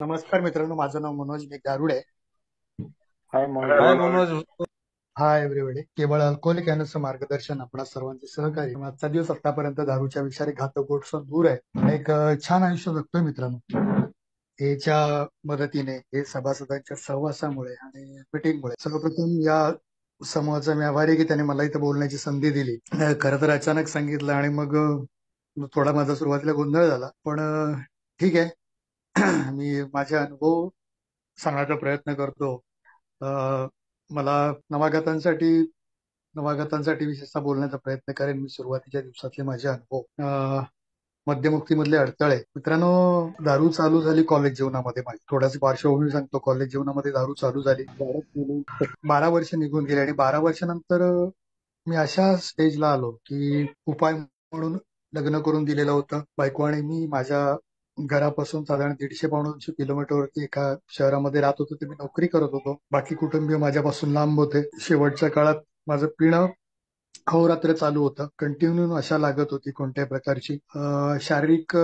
नमस्कार मित्रांनो, माझं नाव मनोज गारुडे. हाय काय मनोज. मनोज. Hi everybody. केवळ अल्कोहोलिक अनसचं मार्गदर्शन, आपणा सर्वांचे सहकार्य. आजचा दिवस आतापर्यंत दारूच्या विषारी घातक गोष्ट दूर आहे आणि एक छान आयुष्य जगतोय मित्रांनो. याच्या मदतीने, हे सभासदांच्या सहवासामुळे आणि मिटिंगमुळे. सर्वप्रथम या समूहाचा मी आभारी आहे की त्याने मला इथं बोलण्याची संधी दिली. खरं तर अचानक सांगितलं आणि मग थोडा माझा सुरुवातीला गोंधळ झाला, पण ठीक आहे. मी माझे अनुभव सांगण्याचा प्रयत्न करतो. मला नवागतांसाठी नवागतांसाठी विशेषतः बोलण्याचा प्रयत्न करेन मी. सुरुवातीच्या दिवसातले माझे अनुभव, मध्यमुक्तीमधले अडथळे. मित्रांनो, दारू चालू झाली कॉलेज जीवनामध्ये. माझी थोडासा पार्श्वभूमी सांगतो. कॉलेज जीवनामध्ये दारू चालू झाली, 12 वर्ष निघून गेली आणि 12 वर्षानंतर मी अशा स्टेजला आलो की उपाय म्हणून लग्न करून दिलेलं होतं. बायको आणि मी माझ्या घरापासून साधारण 150-200 किलोमीटरवरती एका शहरामध्ये राहत होतो. ते मी नोकरी करत होतो. बाकी कुटुंबीय माझ्यापासून लांब होते. शेवटच्या काळात माझं पिणं अहोरात्र चालू होतं. कंटिन्यू नशा लागत होती कोणत्याही प्रकारची. शारीरिक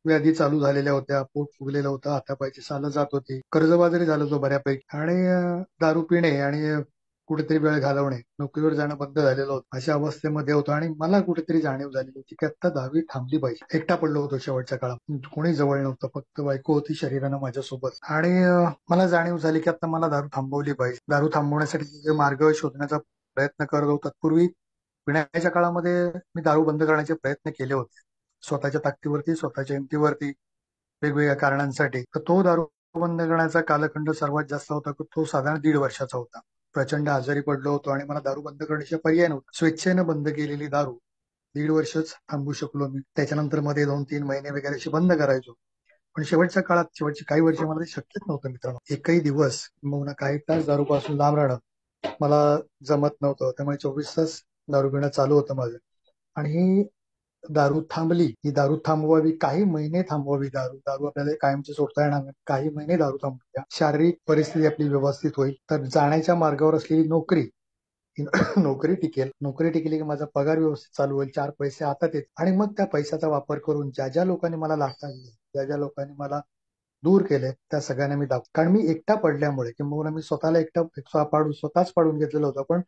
व्याधी चालू झालेल्या होत्या. पोट फुगलेलं होतं, हातापायची सालं जात होती. कर्जबाजारी झालो होतो बऱ्यापैकी. आणि दारू पिणे आणि कुठेतरी वेळ घालवणे, नोकरीवर जाणं बंद झालेलं होतं. अशा अवस्थेमध्ये होतो आणि मला कुठेतरी जाणीव झालेली होती की आता दहावी थांबली पाहिजे. एकटा पडलो होतो शेवटच्या काळात. कोणी जवळ नव्हतं, फक्त बायको होती शरीरानं माझ्यासोबत. आणि मला जाणीव झाली की आता मला दारू थांबवली पाहिजे. दारू थांबवण्यासाठी जे मार्ग शोधण्याचा प्रयत्न करत होतो. तत्पूर्वी पिण्याच्या काळामध्ये मी दारू बंद करण्याचे प्रयत्न केले होते, स्वतःच्या ताकदीवरती, स्वतःच्या हिमतीवरती, वेगवेगळ्या कारणांसाठी. तर तो दारू बंद करण्याचा कालखंड सर्वात जास्त होता, तो साधारण 1.5 वर्षाचा होता. प्रचंड आजारी पडलो होतो आणि मला दारू बंद करण्याचे पर्याय नव्हते. स्वेच्छेनं बंद केलेली दारू 1.5 वर्षच थांबू शकलो मी. त्याच्यानंतर मध्ये 2-3 महिने वगैरे अशी बंद करायचो. पण शेवटच्या काळात, शेवटची काही वर्ष मला ते शक्यच नव्हतं मित्रांनो. एकही दिवस किंवा काही तास दारूपासून लांब राहणं मला जमत नव्हतं. त्यामुळे 24 तास दारू पिणं चालू होतं माझं. आणि ही दारू थांबली, ही दारू थांबवावी, काही महिने थांबवावी. दारू दारू आपल्याला कायमची सोडता येणार नाही. काही महिने दारू थांबवूया, शारीरिक परिस्थिती आपली व्यवस्थित होईल. तर जाण्याच्या मार्गावर असलेली नोकरी नोकरी टिकेल. नोकरी टिकली की माझा पगार व्यवस्थित चालू होईल, 4 पैसे हातात येतील. आणि मग त्या पैशाचा वापर करून ज्या ज्या लोकांनी मला लागता येईल, ज्या ज्या लोकांनी मला दूर केले, त्या सगळ्यांना मी दाखव. कारण मी एकटा पडल्यामुळे किंवा मी स्वतःला स्वतःच पाडून घेतलेलं होतं. पण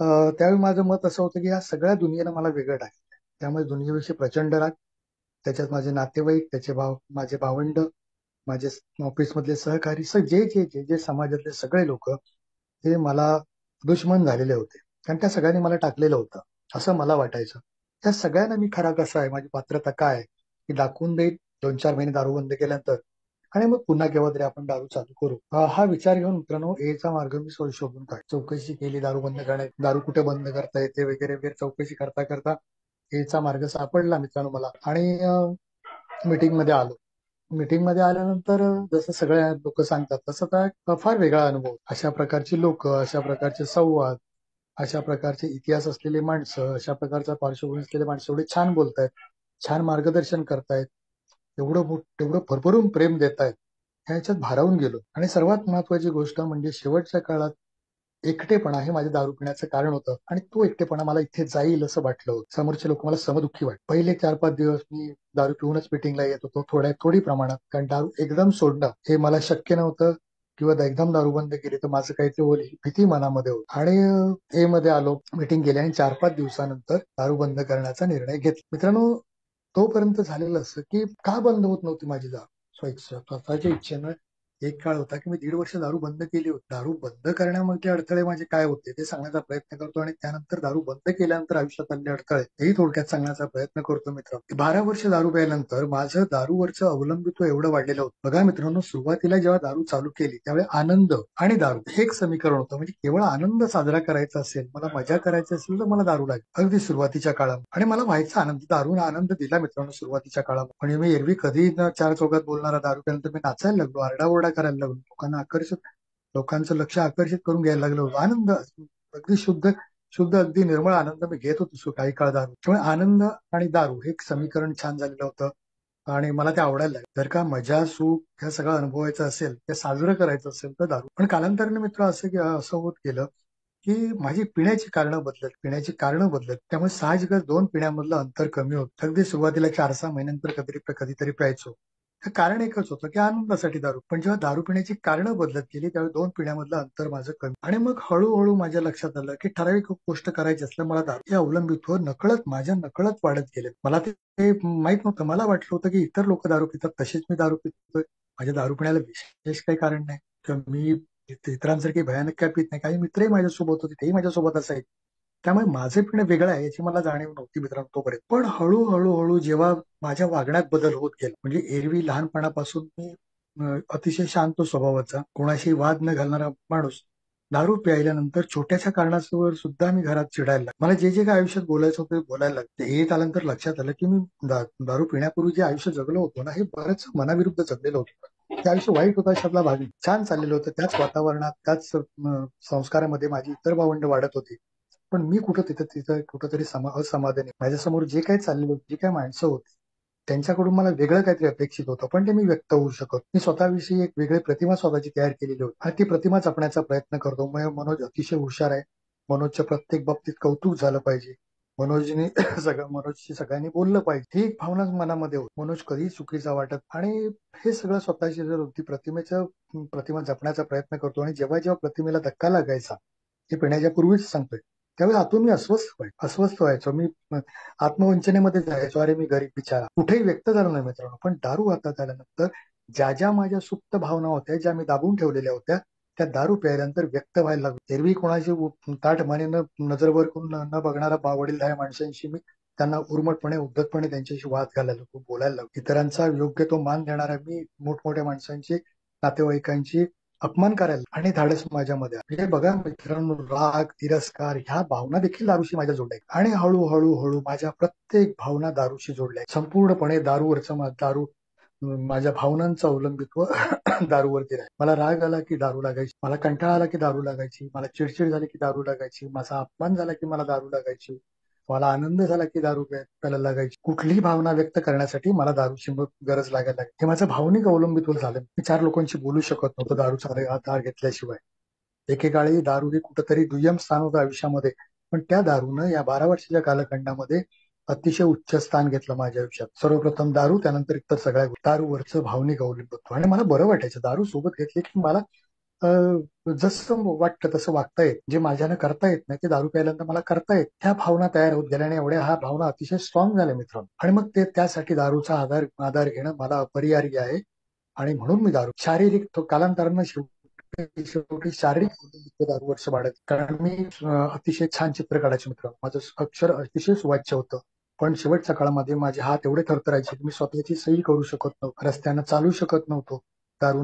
त्यावेळी माझं मत असं होतं की या सगळ्या दुनियेनं मला वेगळं टाकलं. त्यामुळे दुनियेविषयी प्रचंड राग. त्याच्यात माझे नातेवाईक, माझे भावंड, माझे ऑफिसमधले सहकारी, जे जे जे जे समाजातले सगळे लोक हे मला दुश्मन झालेले होते. कारण त्या सगळ्यांनी मला टाकलेलं होतं, असं मला वाटायचं. त्या सगळ्यांना मी खरा कसा आहे, माझी पात्रता काय आहे, की दाखवून देईल 2-4 महिने दारू बंद केल्यानंतर. आणि मग पुन्हा केव्हा तरी आपण दारू चालू करू. हा विचार घेऊन मित्रांनो, एचा मार्ग मी शोधून काढ. चौकशी केली दारू बंद करण्यात, दारू कुठे बंद करता येते वगैरे वगैरे. चौकशी करता करता एचा मार्ग सापडला मित्रांनो मला. आणि मीटिंग मध्ये आलो. मीटिंग मध्ये आल्यानंतर जसं सगळे लोक सांगतात तसं काय फार वेगळा अनुभव. अशा प्रकारची लोक, अशा प्रकारचे संवाद, अशा प्रकारचे इतिहास असलेले माणसं, अशा प्रकारचा पार्श्वभूमी असलेले माणसं एवढे छान बोलतायत, छान मार्गदर्शन करतायत, एवढं भरभरून प्रेम देतायत. ह्याच्यात भारावून गेलो. आणि सर्वात महत्वाची गोष्ट म्हणजे शेवटच्या काळात एकटेपणा हे माझ्या दारू पिण्याचं कारण होतं. आणि तो एकटेपणा मला इथे जाईल असं वाटलं होतं. समोरचे लोक मला समदुःखी वाटत. पहिले 4-5 दिवस मी दारू पिऊनच मीटिंगला येत होतो, थोडी प्रमाणात. कारण दारू एकदम सोडणं हे मला शक्य नव्हतं, किंवा एकदम दारू बंद केली तर माझं काहीतरी होईल ही भीती मनामध्ये होती. आणि ए मध्ये आलो, मीटिंग केली आणि 4-5 दिवसानंतर दारू बंद करण्याचा निर्णय घेतला. मित्रांनो, तोपर्यंत झालेलं असं की का बंद होत नव्हती माझी दारू, स्वतःच्या इच्छेनं. एक काळ होता की मी 1.5 वर्ष दारू बंद केली होती. दारू बंद करण्यामध्ये अडथळे माझे काय होते ते सांगण्याचा प्रयत्न करतो. आणि त्यानंतर दारू बंद केल्यानंतर आयुष्यात आलेले अडथळे हेही थोडक्यात सांगण्याचा प्रयत्न करतो मित्र. 12 वर्ष दारू प्यायल्यानंतर माझं दारूवरचं अवलंबित्व एवढं वाढलेलं होतं. बघा मित्रांनो, सुरुवातीला जेव्हा दारू चालू केली त्यावेळी आनंद आणि दारू हे एक समीकरण होतं. म्हणजे केवळ आनंद साजरा करायचा असेल, मला मजा करायची असेल तर मला दारू लागेल, अगदी सुरुवातीच्या काळात. आणि मला व्हायचा आनंद, दारून आनंद दिला मित्रांनो सुरुवातीच्या काळात. म्हणजे मी एरवी कधी न चार चौकात बोलणारा दारू प्यायल्यानंतर मी नाचायला लागलो, आरडाओरडा करायला लागलो, लोकांचं लक्ष आकर्षित करून घ्यायला लागलो. आनंद अगदी शुद्ध शुद्ध अगदी निर्मळ आनंद मी घेत होतो काही काळ दारू. त्यामुळे आनंद आणि दारू हे एक समीकरण छान झालेलं होतं. आणि मला ते आवडायला लागलं. जर का मजा, सुख हे सगळं अनुभवायचं असेल, ते साजरं करायचं असेल तर दारू. पण कालांतराने मित्र असं होत गेलं की माझी पिण्याची कारणं बदलत. त्यामुळे साहजिकच 2 पिण्यामधलं अंतर कमी होत. अगदी सुरुवातीला 4-6 महिन्यानंतर कधीतरी प्यायचो. कारण एकच होतं की आनंदासाठी दारू. पण जेव्हा दारू पिण्याची कारणं बदलत गेली त्यावेळी 2 पिढ्यांमधलं अंतर माझं कमी आणि मग हळू माझ्या लक्षात आलं की ठराविक गोष्ट करायची असल्यास मला दारू हे अवलंबित्व माझ्या नकळत वाढत गेले. मला ते माहित नव्हतं. मला वाटलं होतं की इतर लोक दारू पितात तशीच मी दारू पितोय. माझ्या दारू पिण्याला विशेष काही कारण नाही किंवा मी इतरांसारखी भयानक काय पित नाही. काही मित्रही माझ्यासोबत होते, तेही माझ्यासोबत असायचे. त्यामुळे माझं पिणं वेगळं आहे याची मला जाणीव नव्हती मित्रांनो तोपर्यंत. पण हळू जेव्हा माझ्या वागण्यात बदल होत गेला, म्हणजे एरवी लहानपणापासून मी अतिशय शांत स्वभावाचा, कोणाशी वाद न घालणारा माणूस, दारू प्यायल्यानंतर छोट्याशा कारणावर सुद्धा मी घरात चिडायला लागलो. मला जे काय आयुष्यात बोलायचं होतं ते बोलायला लागले. हे आल्यानंतर लक्षात आलं की मी दारू पिण्यापूर्वी जे आयुष्य जगलो होतो ना, हे बरंच मनाविरुद्ध जगलेलं होतं. ते आयुष्य वाईट होतं अशातला भाग नाही. छान चाललेलं होतं. त्याच वातावरणात, त्याच संस्कारामध्ये माझी इतर भावंड वाढत होती. पण मी तिथं कुठंतरी असमाधानी. माझ्यासमोर जे काही चाललेलं होतं, जी काही माणसं होती, त्यांच्याकडून मला वेगळं काहीतरी अपेक्षित होतं, पण ते मी व्यक्त होऊ शकत. मी स्वतःविषयी एक वेगळी प्रतिमा स्वतःची तयार केलेली होती आणि ती प्रतिमा जपण्याचा प्रयत्न करतो. मनोज अतिशय हुशार आहे. मनोजच्या प्रत्येक बाबतीत कौतुक झालं पाहिजे. मनोजने मनोजशी सगळ्यांनी बोललं पाहिजे. ही एक भावना मनामध्ये होती. मनोज कधीही चुकीचा वाटत आणि हे सगळं स्वतःची जर प्रतिमा जपण्याचा प्रयत्न करतो आणि जेव्हा प्रतिमेला धक्का लागायचा, हे पिण्याच्या पूर्वीच सांगतोय, त्यावेळी आतून मी अस्वस्थ व्हायचो. मी आत्मवंचनेमध्ये जायचो. अरे मी गरीब बिचारा. कुठेही व्यक्त झालो नाही मित्रांनो. पण दारू हातात आल्यानंतर ज्या माझ्या सुप्त भावना होत्या, ज्या मी दाबून ठेवलेल्या होत्या, त्या दारू प्यायल्यानंतर व्यक्त व्हायला लागलो. एरवी कोणाची ताठ मानेनं नजरवर करून न बघणारा वडीलधाऱ्या माणसांशी मी त्यांना उर्मटपणे, उद्धटपणे त्यांच्याशी वाद घालायला लागलो, बोलायला लागलो. इतरांचा योग्य तो मान देणारा मी मोठमोठ्या माणसांची, नातेवाईकांची अपमान करायला आणि धाडस माझ्यामध्ये आलं. म्हणजे बघा मित्रांनो, राग, तिरस्कार ह्या भावना देखील दारूशी माझ्या जोडल्या आणि हळू माझ्या प्रत्येक भावना दारूशी जोडल्या. संपूर्णपणे दारू माझ्या भावनांचं अवलंबित्व दारूवरती राहील. मला राग आला की दारू लागायची, मला कंटाळा आला की दारू लागायची, मला चिडचिड झाली की दारू लागायची, माझा अपमान झाला की मला दारू लागायची, मला आनंद झाला की दारू प्यायला लागायची. कुठलीही भावना व्यक्त करण्यासाठी मला दारूची गरज लागायला लागली. हे माझं भावनिक अवलंबित्व झालं. मी 4 लोकांशी बोलू शकत नव्हतो दारूचा आधार घेतल्याशिवाय. एकेकाळी दारू ही कुठंतरी दुय्यम स्थान होतं आयुष्यामध्ये, पण त्या दारूनं या 12 वर्षाच्या कालखंडामध्ये अतिशय उच्च स्थान घेतलं माझ्या आयुष्यात. सर्वप्रथम दारू, त्यानंतर इतर सगळ्या गोष्टी. दारूवरचं भावनिक अवलंबित्व आणि मला बरं वाटायचं. दारू सोबत घेतली की मला जसं वाटतं तसं वागता येत. जे माझ्यानं करता येत नाही ते दारू प्यायल्यानंतर मला करता येत. ह्या भावना तयार होत गेल्याने एवढ्या ह्या भावना अतिशय स्ट्रॉंग झाल्या मित्रांनो. आणि मग त्यासाठी दारूचा आधार घेणं मला अपरिहार्य आहे आणि म्हणून मी दारू शारीरिक कालांतरानं शेवटी शारीरिक दारू वर्ष वाढत. कारण मी अतिशय छान चित्र काढायचे मित्रांनो. माझं अक्षर अतिशय सुवाच्य होतं. पण शेवटच्या काळामध्ये माझे हात एवढे थरथरायचे की मी स्वतःची सही करू शकत नव्हतो. रस्त्यानं चालू शकत नव्हतो. दारू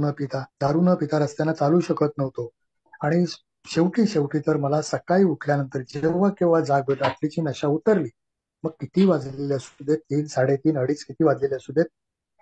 न पिता रस्त्यानं चालू शकत नव्हतो. आणि शेवटी तर मला सकाळी उठल्यानंतर जेव्हा केव्हा रात्रीची नशा उतरली, मग किती वाजलेले असू देत, 3, 3:30, 2:30 किती वाजलेले असू देत,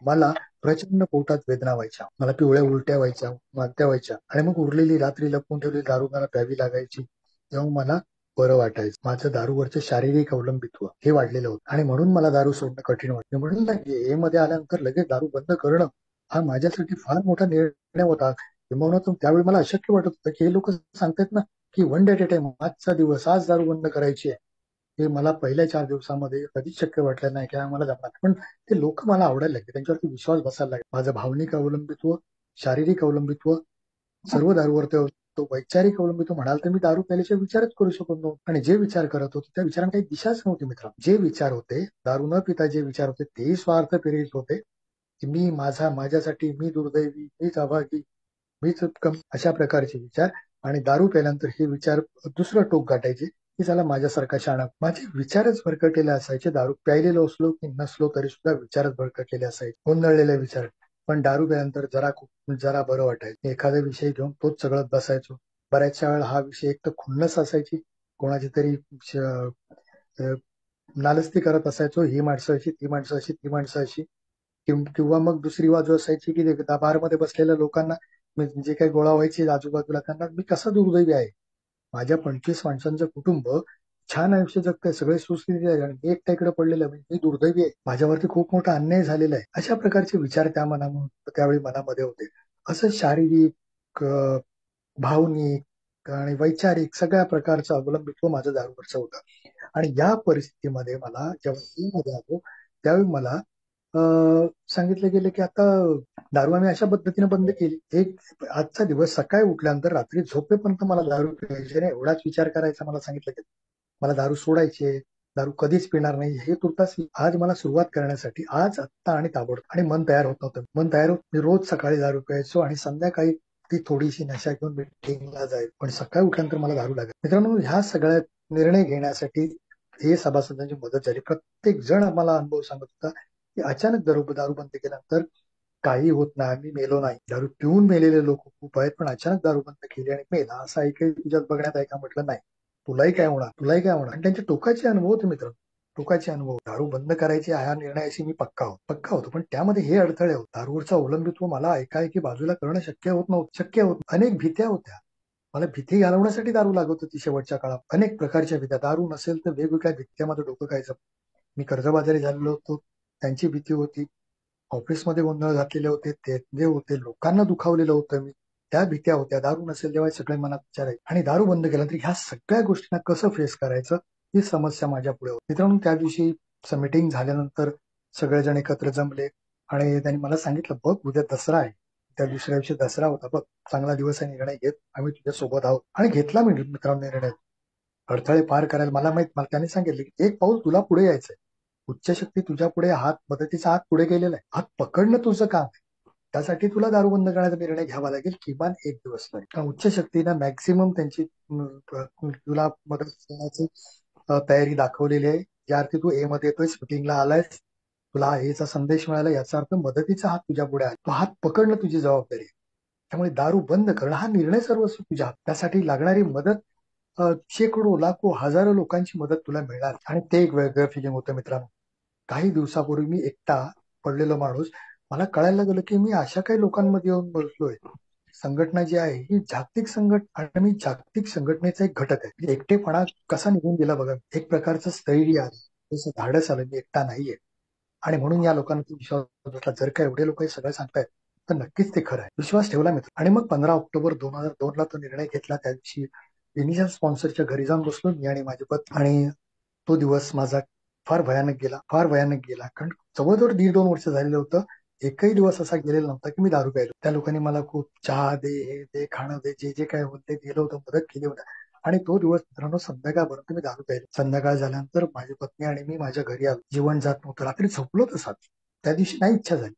मला प्रचंड पोटात वेदना व्हायच्या. मला पिवळ्या उलट्या व्हायच्या, वांत्या व्हायच्या आणि मग उरलेली रात्री लपवून ठेवलेली दारू मला प्यावी लागायची. तेव्हा मला बरं वाटायचं. माझं दारूवरचं शारीरिक अवलंबित्व हे वाढलेलं होतं आणि म्हणून मला दारू सोडणं कठीण वाटतं. म्हणून ना हे मध्ये आल्यानंतर लगेच दारू बंद करणं हा माझ्यासाठी फार मोठा निर्णय होता. किंबहुना त्यावेळी मला अशक्य वाटत होतं की हे लोक सांगतात ना की one day at A time, आजचा दिवस, आज दारू बंद करायची आहे. हे मला पहिल्या 4 दिवसामध्ये कधीच शक्य वाटलं नाही किंवा मला जमणार. पण ते लोक मला आवडायला लागले, त्यांच्यावरती विश्वास बसायला लागला. माझं भावनिक अवलंबित्व, शारीरिक अवलंबित्व सर्व दारूवरती तो वैचारिक अवलंबित्व म्हणाल तर मी दारू प्यायल्याशिवाय विचारच करू शकत नव्हतो. आणि जे विचार करत होते त्या विचारांना काही दिशाच नव्हती मित्र. जे विचार होते, दारू न पिता जे विचार होते ते स्वार्थ प्रेरित होते. की मी माझ्यासाठी मी दुर्दैवी, मीच अभागी, मीच उत्तम, अशा प्रकारचे विचार. आणि दारू प्यायल्यानंतर हे विचार दुसरं टोक गाठायचे की चला माझ्यासारखा शाणा. माझे विचारच भरकटलेले असायचे. दारू प्यायलेलो असलो की नसलो तरी सुद्धा विचारच भरकटलेले असायचे, गोंधळलेले विचार. पण दारू प्यायल्यानंतर जरा बरं वाटायचं. एखादा विषय घेऊन तोच सगळं बसायचो. बऱ्याचशा वेळा हा विषय एक तर खुन्नस असायची, कोणाची तरी नालस्ती करत असायचो. ही माणसं अशी, ती माणसं अशी, ती माणसं अशी. किंवा मग दुसरी बाजू असायची की बारमध्ये बसलेल्या लोकांना जे काही गोळा व्हायचे आजूबाजूला, त्यांना मी कसा दुर्दैवी आहे. माझ्या 25 माणसांचं कुटुंब छान आयुष्य जगतंय, सगळे सुस्थितीत आहे आणि मी एकटा इकडे पडलेलं आहे, मी दुर्दैवी आहे, माझ्यावरती खूप मोठा अन्याय झालेला आहे. अशा प्रकारचे विचार त्यावेळी मनामध्ये होते. असं शारीरिक, भावनिक आणि वैचारिक सगळ्या प्रकारचं अवलंबित्व माझं दारूवरचं होतं. आणि या परिस्थितीमध्ये मला जेव्हा मध्ये आलो त्यावेळी मला सांगितलं गेलं की आता दारू आम्ही अशा पद्धतीने बंद केली. एक आजचा दिवस सकाळी उठल्यानंतर रात्री झोपेपर्यंत मला दारू प्यायची नाही एवढाच विचार करायचा मला सांगितलं गेलं. मला दारू सोडायची आहे, दारू कधीच पिणार नाही हे तुर्तास आज मला सुरुवात करण्यासाठी आज आत्ता आणि ताबडतोब आणि मन तयार होत नव्हतं. मन तयार होत मी रोज सकाळी दारू प्यायचो आणि संध्याकाळी ती थोडीशी नशा घेऊन मीटिंगला जायचो. पण सकाळी उठल्यानंतर मला दारू लागत. मित्रांनो, ह्या सगळ्या निर्णय घेण्यासाठी हे सभासदांची मदत झाली. प्रत्येक जण आम्हाला अनुभव सांगत होता की अचानक दारू बंद केल्यानंतर काही होत नाही, मी मेलो नाही. दारू पिऊन मेलेले लोक खूप आहेत, पण अचानक दारू बंद केली आणि मेला असं ऐकाय तुझ्यात बघण्यात आहे का? म्हटलं नाही. तुलाही काय होणार, तुलाही काय होणार. आणि त्यांचे टोकाचे अनुभव होते मित्र, टोकाचे अनुभव. दारू बंद करायचे ह्या निर्णयाशी मी पक्का होतो, पण त्यामध्ये हे अडथळे होते. दारूवरचं अवलंबित्व मला एकाएकी बाजूला करणं शक्य होत नव्हतं. अनेक भीत्या होत्या. मला भीती घालवण्यासाठी दारू लागत होती शेवटच्या काळात. अनेक प्रकारच्या भीत्या. दारू नसेल तर वेगवेगळ्या भीत्यामध्ये डोकं खायचं. मी कर्जबाजारी झालेलो होतो, त्यांची भीती होती. ऑफिसमध्ये गोंधळ घातलेले होते, ते होते, लोकांना दुखावलेलं होतं मी, त्या भीत्या होत्या. दारू नसेल तेव्हा सगळे मनात विचार आहेत. आणि दारू बंद केल्यानंतर ह्या सगळ्या गोष्टींना कसं फेस करायचं ही समस्या माझ्या पुढे होती. मित्रांनो, त्या दिवशी मीटिंग झाल्यानंतर सगळेजण एकत्र जमले आणि त्यांनी मला सांगितलं, बघ उद्या दसरा आहे. त्या दुसऱ्या दिवशी दसरा होता. बघ चांगला दिवस आहे, निर्णय घेत, आम्ही तुझ्या सोबत आहोत. आणि घेतला मी मित्रांनो निर्णय. अडथळे पार करायला मला त्यांनी सांगितले की एक पाऊल तुला पुढे यायचंय. उच्च शक्ती तुझ्या पुढे मदतीचा हात पुढे गेलेला आहे. हात पकडणं तुझं काम आहे. त्यासाठी तुला दारू बंद करण्याचा निर्णय घ्यावा लागेल किमान एक दिवस तरी. कारण उच्च शक्तीनं मॅक्झिमम त्यांची तुला मदत करण्याची तयारी दाखवलेली आहे. ज्या अर्थी तू ए मध्ये येतोय, मीटिंगला आलायस, तुला एचा संदेश मिळाला, याचा अर्थ मदतीचा हात तुझ्या पुढे आहे. तो हात पकडणं तुझी जबाबदारी आहे. त्यामुळे दारू बंद करणं हा निर्णय सर्वस्व तुझ्या हातात. त्यासाठी लागणारी मदत शेकडो, लाखो, हजारो लोकांची मदत तुला मिळणार आणि ते एक वेगळं फिलिंग होतं मित्रांनो. काही दिवसापूर्वी मी एकटा पडलेलो माणूस, मला कळायला लागलं की मी अशा काही लोकांमध्ये येऊन बसलोय. संघटना जी आहे ही जागतिक आणि मी जागतिक संघटनेचा एक घटक आहे. म्हणजे एकटेपणा कसा निघून गेला बघा. एक प्रकारचं स्थैर्य आलं, जसं धाडस आलं, मी एकटा नाहीये. आणि म्हणून या लोकांना विश्वास बसला. जर का एवढे लोक हे सगळं सांगतायत तर नक्कीच ते खरं आहे. विश्वास ठेवला मित्र. आणि मग 15 ऑक्टोबर 2002 ला तो निर्णय घेतला. त्या दिवशी इनिशियल स्पॉन्सरच्या घरी जाऊन बसलो मी आणि माझी पत्नी. आणि तो दिवस माझा फार भयानक गेला. कारण जवळजवळ 1.5-2 वर्ष झालेलं होतं. एकही दिवस असा गेलेला नव्हता की मी दारू प्यायलो. त्या लोकांनी मला खूप चहा दे, हे दे, खाणं दे, जे जे काय होते दिलं होतं, मदत केली होती. आणि तो दिवस मित्रांनो संध्याकाळपर्यंत मी दारू प्यायलो. संध्याकाळ झाल्यानंतर माझी पत्नी आणि मी माझ्या घरी आलो. जीवन जात नव्हतं. रात्री झोपलो तसाच. त्या दिवशी नाही इच्छा झाली.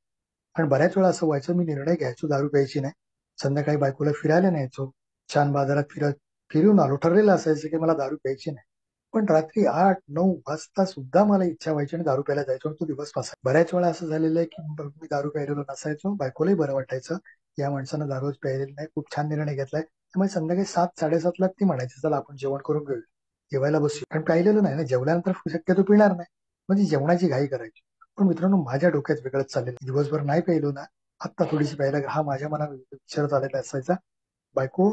कारण बऱ्याच वेळा असं व्हायचं, मी निर्णय घ्यायचो दारू प्यायची नाही, संध्याकाळी बायकोला फिरायला न्यायचो, छान बाजारात फिरून आलो, ठरलेलं असायचं की मला दारू प्यायची नाही. पण रात्री 8-9 वाजता सुद्धा मला इच्छा व्हायची आणि दारू प्यायला जायचो आणि तो दिवस पासायचा. बऱ्याच वेळा असं झालेलं आहे की मी दारू प्यायलेलो नसायचो, बायकोलाही बरं वाटायचं या माणसानं दारूच प्यायलेलं नाही, खूप छान निर्णय घेतलाय. त्यामुळे संध्याकाळी 7-7:30 ला ती म्हणायची, चला आपण जेवण करून घेऊ, जेवायला बसू. कारण प्यायलेलं नाही ना, जेवल्यानंतर शक्यतो पिणार नाही, म्हणजे जेवणाची घाई करायची. पण मित्रांनो, माझ्या डोक्यात वेगळंच चाललेलं. दिवसभर नाही प्यायलो ना, आत्ता थोडीशी प्यायला हा माझ्या मनात विचार चाललेला असायचा. बायको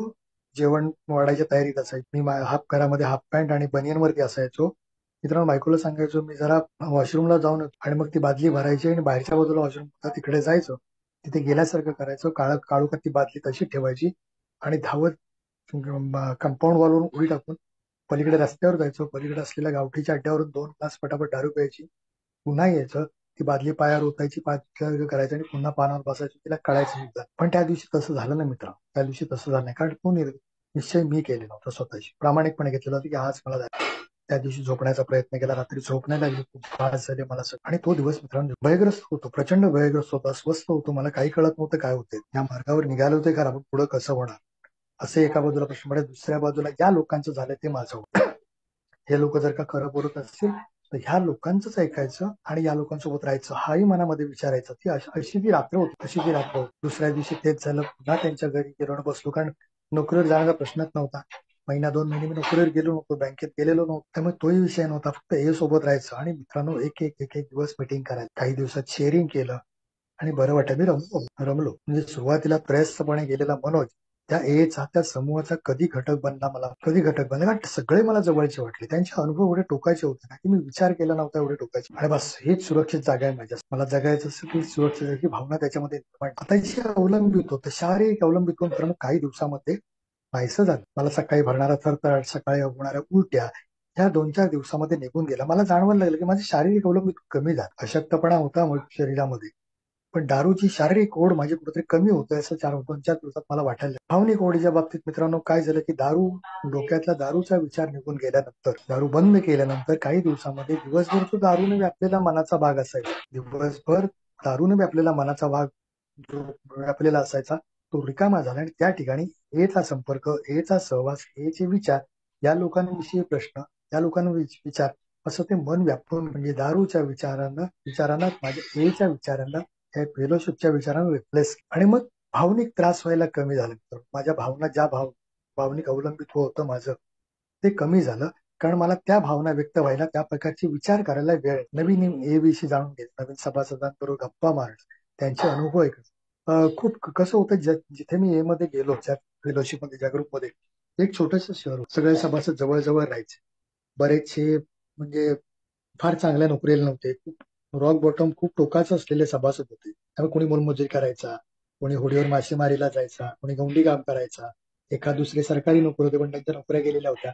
जेवण वाढायच्या तयारीत असायची. मी घरामध्ये हाफ पॅन्ट आणि बनियनवरती असायचो. मित्रांनो, बायकोला सांगायचो मी जरा वॉशरूमला जाऊन येतो. आणि मग ती बादली भरायची आणि बाहेरच्या बाजूला वॉशरूम होता तिकडे जायचो. तिथे गेल्यासारखं करायचो. काळोखात ती बादली तशी ठेवायची आणि धावत कंपाऊंड वॉलवरून उडी टाकून पलीकडे रस्त्यावर जायचो. पलीकडे असलेल्या गावठीच्या अड्ड्यावरून 2 ग्लास पटापट दारू प्यायची, पुन्हा यायचं, ती बादली पायावर ओतायची, पाच करायचं आणि पुन्हा पानावर बसायचं. तिला कळायचं सुद्धा. पण त्या दिवशी तसं झालं नाही मित्र. त्या दिवशी तसं झालं नाही, कारण तो निश्चय मी केलेला होता, स्वतःशी प्रामाणिकपणे घेतलेला होता की आज मला जायचं. त्या दिवशी झोपण्याचा प्रयत्न केला, रात्री झोप नाही लागली, खूप त्रास झाले मला सगळं. आणि तो दिवस मित्रांनो भयग्रस्त होतो, प्रचंड भयग्रस्त होतो, अस्वस्थ होतो. मला काही कळत नव्हतं काय होते. या मार्गावर निघाले होते कारण आपण पुढे कसं होणार, असे एका बाजूला प्रश्न पडे, दुसऱ्या बाजूला ज्या लोकांचं झालं ते माझं होतं. हे लोक जर का खरं बोलत असतील तर ह्या लोकांचंच ऐकायचं आणि या लोकांसोबत राहायचं, हाही मनामध्ये विचारायचं. ती अशी ती रात्र होती. दुसऱ्या दिवशी तेच झालं. पुन्हा त्यांच्या घरी गेलो आणि बसलो, कारण नोकरीवर जाण्याचा प्रश्नच नव्हता. 1-2 महिने मी नोकरीवर गेलो नव्हतो, बँकेत गेलेलो नव्हतो, त्यामुळे तोही विषय नव्हता. फक्त हे सोबत राहायचं. आणि मित्रांनो, एक दिवस मीटिंग करायला, काही दिवसात शेअरिंग केलं आणि बरं वाटलं. मी रमलो. म्हणजे सुरुवातीला त्रयस्थपणे गेलेला मनोज त्या त्या समूहाचा कधी घटक बनला, कारण सगळे मला जवळचे वाटले. त्यांचे अनुभव एवढे टोकायचे होते ना की मी विचार केला नव्हता एवढे टोकायचे. आणि बस हेच सुरक्षित जागा आहे माझ्या. मला जगायचं असेल की सुरक्षित भावना त्याच्यामध्ये आता अवलंबित होतं, शारीरिक अवलंबित होऊन काही दिवसामध्ये नाहीसं झालं. मला सकाळी भरणारा थरथर, सकाळी होणाऱ्या उलट्या, ह्या 2-4 दिवसामध्ये निघून गेला. मला जाणवायला लागलं की माझं शारीरिक अवलंबित कमी झालं. अशक्तपणा होता शरीरामध्ये, पण दारूची शारीरिक ओढ माझी कुठेतरी कमी होतोय असं 2-4 दिवसात मला वाटायला लागलं. भावनिक ओढीच्या बाबतीत मित्रांनो काय झालं की डोक्यातला दारूचा विचार निघून गेल्यानंतर, दारू बंद केल्यानंतर काही दिवसामध्ये दिवसभर तो दारूने व्यापलेला मनाचा भाग असायचा. दिवसभर दारूने व्यापलेला मनाचा भाग जो व्यापलेला असायचा तो रिकामा झाला आणि त्या ठिकाणी एचा संपर्क, एचा सहवास, एचे विचार, या लोकांविषयी प्रश्न, या लोकांविषयी विचार, असं ते मन व्यापून म्हणजे दारूच्या विचारांना माझ्या एच्या विचारांना, त्या फेलोशिपच्या विचारांना रिप्लेस आणि मग भावनिक त्रास व्हायला कमी झाला. माझ्या भावना भावनिक अवलंबित होतं माझं ते कमी झालं. कारण मला त्या भावना व्यक्त व्हायला, त्या प्रकारचे विचार करायला वेळ, नवीन ए विषयी जाणून घेतलं, नवीन सभासदांबरोबर गप्पा मारणं, त्यांचे अनुभव ऐकणं. खूप कसं होतं जिथे मी ए मध्ये गेलो, ज्या फेलोशिपमध्ये, ज्या ग्रुपमध्ये, एक छोटंसं शहर होतं. सगळे सभासद जवळ राहायचे. बरेचसे म्हणजे फार चांगल्या नोकरीला नव्हते. रॉक बॉटम खूप टोकाचं असलेले सभासद होते. त्यामुळे कोणी मोलमजुरी करायचा, कोणी होडीवर मासेमारीला जायचा, कोणी गवंडी काम करायचा, एका दुसरे सरकारी नोकर होते पण त्यांच्या नोकऱ्या गेलेल्या होत्या.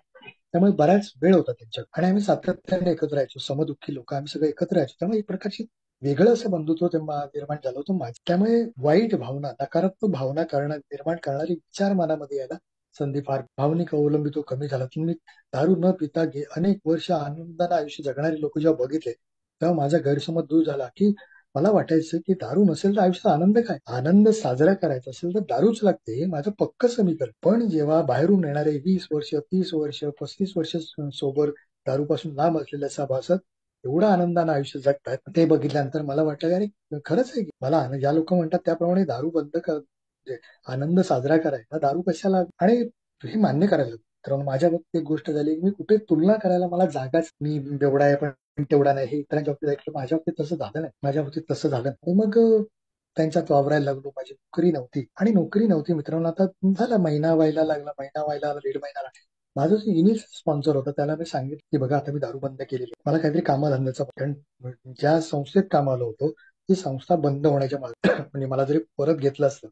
त्यामुळे बराच वेळ होता त्यांच्यात आणि आम्ही सातत्याने एकत्र राहायचो. समदुःखी लोक आम्ही सगळे एकत्र राहायचो. त्यामुळे एक प्रकारची वेगळं असं बंधुत्व तेव्हा निर्माण झालं होतं माझं. त्यामुळे वाईट भावना, नकारात्मक भावना निर्माण करणारी विचार मनामध्ये यायला संधी फार, भावनिक अवलंबित्व कमी झाला. तुम्ही दारू न पिता अनेक वर्ष आनंदाने आयुष्य जगणारे लोक जेव्हा बघितले तेव्हा माझा गैरसमज दूर झाला की मला वाटायचं की दारू नसेल तर आयुष्यात आनंद काय, आनंद साजरा करायचा असेल तर दारूच लागते, हे माझं पक्क समीकरण. पण जेव्हा बाहेरून येणारे 20 वर्ष, 30 वर्ष, 35 वर्ष सोबत दारूपासून लांब असलेल्या सभासद एवढं आनंदानं आयुष्य जगतात, ते बघितल्यानंतर मला वाटलं अरे खरंच आहे की मला ज्या लोक म्हणतात त्याप्रमाणे दारू बंद कर, आनंद साजरा करायचा, दारू कशाला, आणि हे मान्य करायला. तर माझ्या बाबतीत एक गोष्ट झाली, मी कुठे तुलना करायला मला जागाच, मी एवढा आहे पण तेवढा नाही, हे इतरांच्या बाबतीत ऐकलं, माझ्या बाबतीत तसं झालं नाही. माझ्या बाबतीत तसं झालं नाही. मग त्यांच्यात वावरायला लागलो. माझी नोकरी नव्हती मित्रांनो. आता झाला महिना व्हायला लागला, 1.5 महिना. माझं जो इनिशियल स्पॉन्सर होता त्याला मी सांगितलं की बघा आता मी दारू बंद केलेली, मला काहीतरी कामधंद्याचा, कारण ज्या संस्थेत कामाला होतो ती संस्था बंद होण्याच्या मागे म्हणजे मला जरी परत घेतलं असतं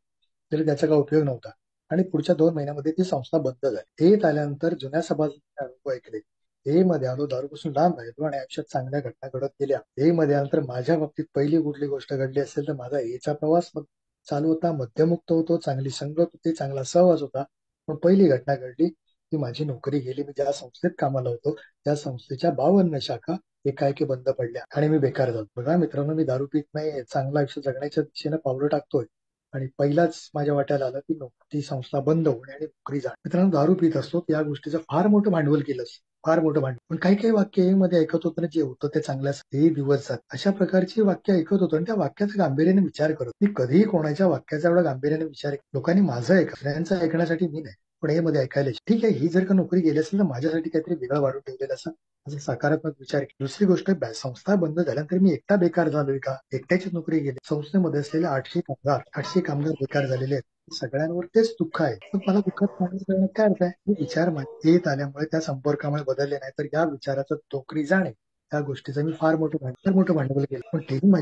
तरी त्याचा काही उपयोग नव्हता आणि पुढच्या 2 महिन्यामध्ये ती संस्था बंद झाली. हे आल्यानंतर जुन्या सभासदांचे अनुभव ऐकले. ए मध्ये आलो, दारूपासून लांब राहिलो आणि आयुष्यात चांगल्या घटना घडत गेल्या. ए मध्ये आल्यानंतर माझ्या बाबतीत पहिली कुठली गोष्ट घडली असेल तर माझा एचा प्रवास चालू होता, मध्यमुक्त होतो, चांगली संगत होती, चांगला सहवास होता. पण पहिली घटना घडली की माझी नोकरी गेली. मी ज्या संस्थेत कामाला होतो त्या संस्थेच्या 52 शाखा एकाएकी बंद पडल्या आणि मी बेकार झालो. बघा मित्रांनो, मी दारू पीत नाही, चांगलं आयुष्य जगण्याच्या दिशेनं पावलं टाकतोय आणि पहिलाच माझ्या वाट्याला आलं की ती संस्था बंद होणे आणि नोकरी जाणे. मित्रांनो, दारू पीत असतो या गोष्टीचं फार मोठं भांडवल केलं, फार मोठं भांडवल. पण काही वाक्य मध्ये ऐकत होतं जे होतं ते चांगल्यासाठी दिवस जात, अशा प्रकारची वाक्य ऐकत होतो आणि त्या वाक्याचा गांभीर्याने विचार करत. मी कधीही कोणाच्या वाक्याचा एवढा गांभीर्याने विचार, लोकांनी माझं दुसऱ्यांचं ऐकण्यासाठी मी नाही पण हे मध्ये ऐकायला, ठीक आहे ही जर का नोकरी गेली असेल तर माझ्यासाठी काहीतरी वेगळं वाढून ठेवलेलं असं सकारात्मक विचार. दुसरी गोष्ट, संस्था बंद झाल्यानंतर मी एकटा बेकार झालोय का, एकट्याचीच नोकरी गेली. संस्थेमध्ये असलेले 800 कामगार बेकार झालेले आहेत. सगळ्यांवर तेच दुःख आहे. पण मला दुःखात करण्यात काय अर्थ आहे, हे विचार येत आल्यामुळे, त्या संपर्कामुळे बदलले नाही तर या विचाराचं नोकरी जाणे, त्या गोष्टीचं मी फार मोठं भांडवल केलं. पण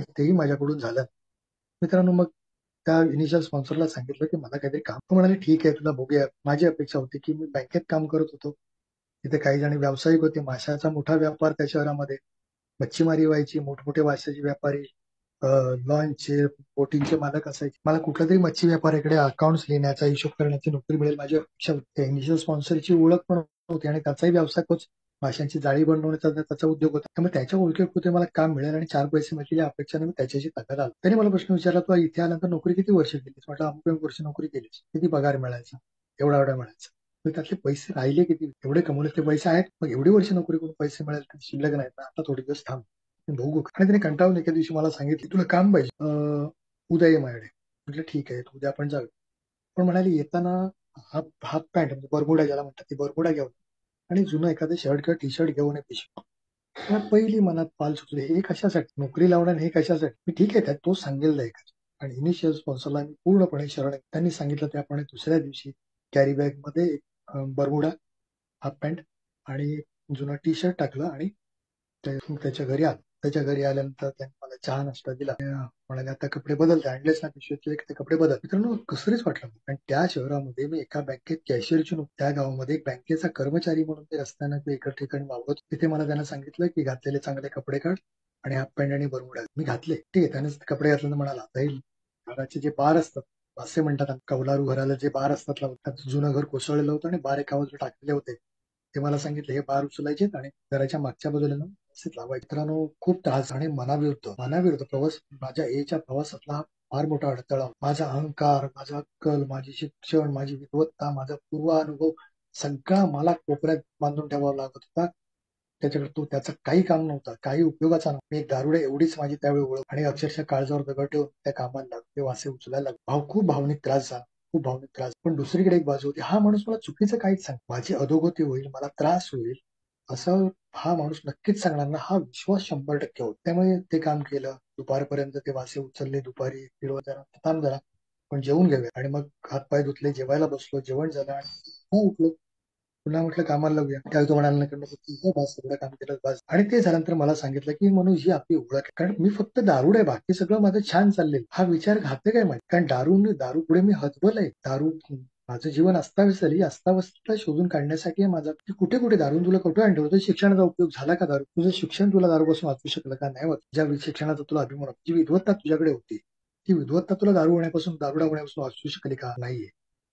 तेही माझ्याकडून झालं. मित्रांनो, मग त्या इनिशियल स्पॉन्सरला सांगितलं की मला काहीतरी काम, तो म्हणाले ठीक आहे तुला बघूया. माझी अपेक्षा होती की मी बँकेत काम करत होतो, तिथे काही जण व्यावसायिक होते, माशाचा मोठा व्यापार त्या शहरामध्ये, मच्छीमारी व्हायची, मोठमोठे माशाचे व्यापारी, लॉन्चचे, बोटिंगचे मालक असायचे. मला कुठल्या तरी मच्छी व्यापाऱ्याकडे अकाउंट्स लिहिण्याचा, हिशोब करण्याची नोकरी मिळेल माझी अपेक्षा होती. इनिशियल स्पॉन्सरची ओळख पण होती आणि त्याचाही व्यवसाय होता, माशांची जाळी बनवण्याचा त्याचा उद्योग होता. त्यामुळे त्याच्या ओळखीत मला काम मिळेल आणि 4 पैसे मिळतील या अपेक्षाने मी त्याच्याशी तक्रार आलो. त्याने मला प्रश्न विचारला, तू इथे आल्यानंतर नोकरी किती वर्ष केलीस? म्हटलं अमुक वर्ष नोकरी केलीस. किती पगार मिळायचा? एवढा मिळायचा. मग त्यातले पैसे राहिले किती? एवढे कमवले ते पैसे आहेत, मग एवढी वर्ष नोकरी करून पैसे मिळाले तर शिल्लक नाही ना, आता थोडी दिवस थांब बघू. आणि त्याने कंटाळून एके दिवशी मला सांगितलं तुला काम पाहिजे, उद्या ये माझ्याकडे. म्हटलं ठीक आहे, उद्या आपण जाऊ. पण म्हणाले येताना हाफ पॅन्ट म्हणजे बरमुडा ज्याला म्हणतात ते बरमुडा घेऊन आणि जुनं एखादं शर्ट किंवा टी शर्ट घेऊन पिशवी. पहिली मनात पाल सुटले, हे कशासाठी नोकरी लावणार, हे कशासाठी. मी ठीक आहे, त्यात तो सांगेल एक. आणि इनिशियल स्पॉन्सरला मी पूर्णपणे शरण. त्यांनी सांगितलं त्याप्रमाणे दुसऱ्या दिवशी कॅरी बॅग मध्ये बरमुडा, हाफ पॅन्ट आणि जुना टी शर्ट टाकलं आणि त्याच्या घरी आलो. त्याच्या घरी आल्यानंतर त्यांनी मला चहा नाश्ता दिला. म्हणाले आता कपडे बदलते, आणलेच ना पिशवीतले ते कपडे बदल. मित्रांनो कसरीच वाटलं नाही. कारण त्या शहरामध्ये मी एका बँकेत कॅशियरची नोकरी, त्या गावामध्ये एक बँकेचा कर्मचारी म्हणून ते रस्त्यानं ते एका ठिकाणी वावरत होतो. तिथे मला त्यांना सांगितलं की घातलेले चांगले कपडे काढ आणि हाफ पॅन्ट आणि बरमुडा. मी घातले. ठीक आहे, त्याने कपडे घातल्यानंतर म्हणाला आता घराचे जे बार असतात, असे म्हणतात कौलारू घराला जे बार असतात लावतात, जुनं घर कोसळलेलं होतं आणि बार एका बाजूला टाकलेले होते. ते मला सांगितले हे बार उचलायचे आणि घराच्या मागच्या बाजूला व्यवस्थित लावायचे. मित्रांनो खूप त्रास आणि मनाविरुद्ध प्रवास, माझ्या एच्या प्रवासातला हा फार मोठा अडथळा. माझा अहंकार, माझा अक्कल, माझे शिक्षण, माझी विद्वत्ता, माझा पूर्वानुभव सगळा मला कोपऱ्यात बांधून ठेवावा लागत होता. त्याच्याकडे तो त्याचा काही काम नव्हता, काही उपयोगाचा नव्हता. मी एक दारुडे एवढीच माझी त्यावेळी ओळख आणि अक्षरशः काळजावर दगड ठेवून त्या कामाला लागलो. ते वासे उचलायला लागलो. खूप भावनिक त्रास झाला, खूप भावनिक त्रास. पण दुसरीकडे एक बाजू होती, हा माणूस मला चुकीचं काहीच सांग, माझी अधोगती होईल, मला त्रास होईल असं हा माणूस नक्कीच सांगणार ना, हा विश्वास 100% होता. त्यामुळे ते काम केलं. दुपारपर्यंत ते वासे उचलले. दुपारी दीड वाजेला थांब जरा पण जेवून घेऊया आणि मग हातपाय धुतले, जेवायला बसलो, जेवण झालं आणि उठलो. पुन्हा म्हटलं कामाला लागूया. त्यावेळी तो म्हणाला नको नको, तुझं बस सगळं काम केलं बस. आणि ते झाल्यानंतर मला सांगितलं की मनोज ही आपली ओळख आहे. कारण मी फक्त दारुड आहे, बाकी सगळं माझं छान चाललंय. हा विचार घातक आहे माहिती, कारण दारू पुढे मी हतबल आहे. माझं जीवन अस्ताव्यस्त झाली. अस्ताव्यस्तता शोधून काढण्यासाठी माझा कुठे कुठे दारून तुला कुठे आणलं होतं, शिक्षणाचा उपयोग झाला का दारू? तुझं शिक्षण तुला दारूपासून वाचवू शकलं का? नाही वाचू. ज्या शिक्षणाचा तुला अभिमान होता, जी विद्वत्ता तुझ्याकडे होती, ती विद्वत्ता तुला दारुडा होण्यापासून वाचवू शकली का? नाहीये.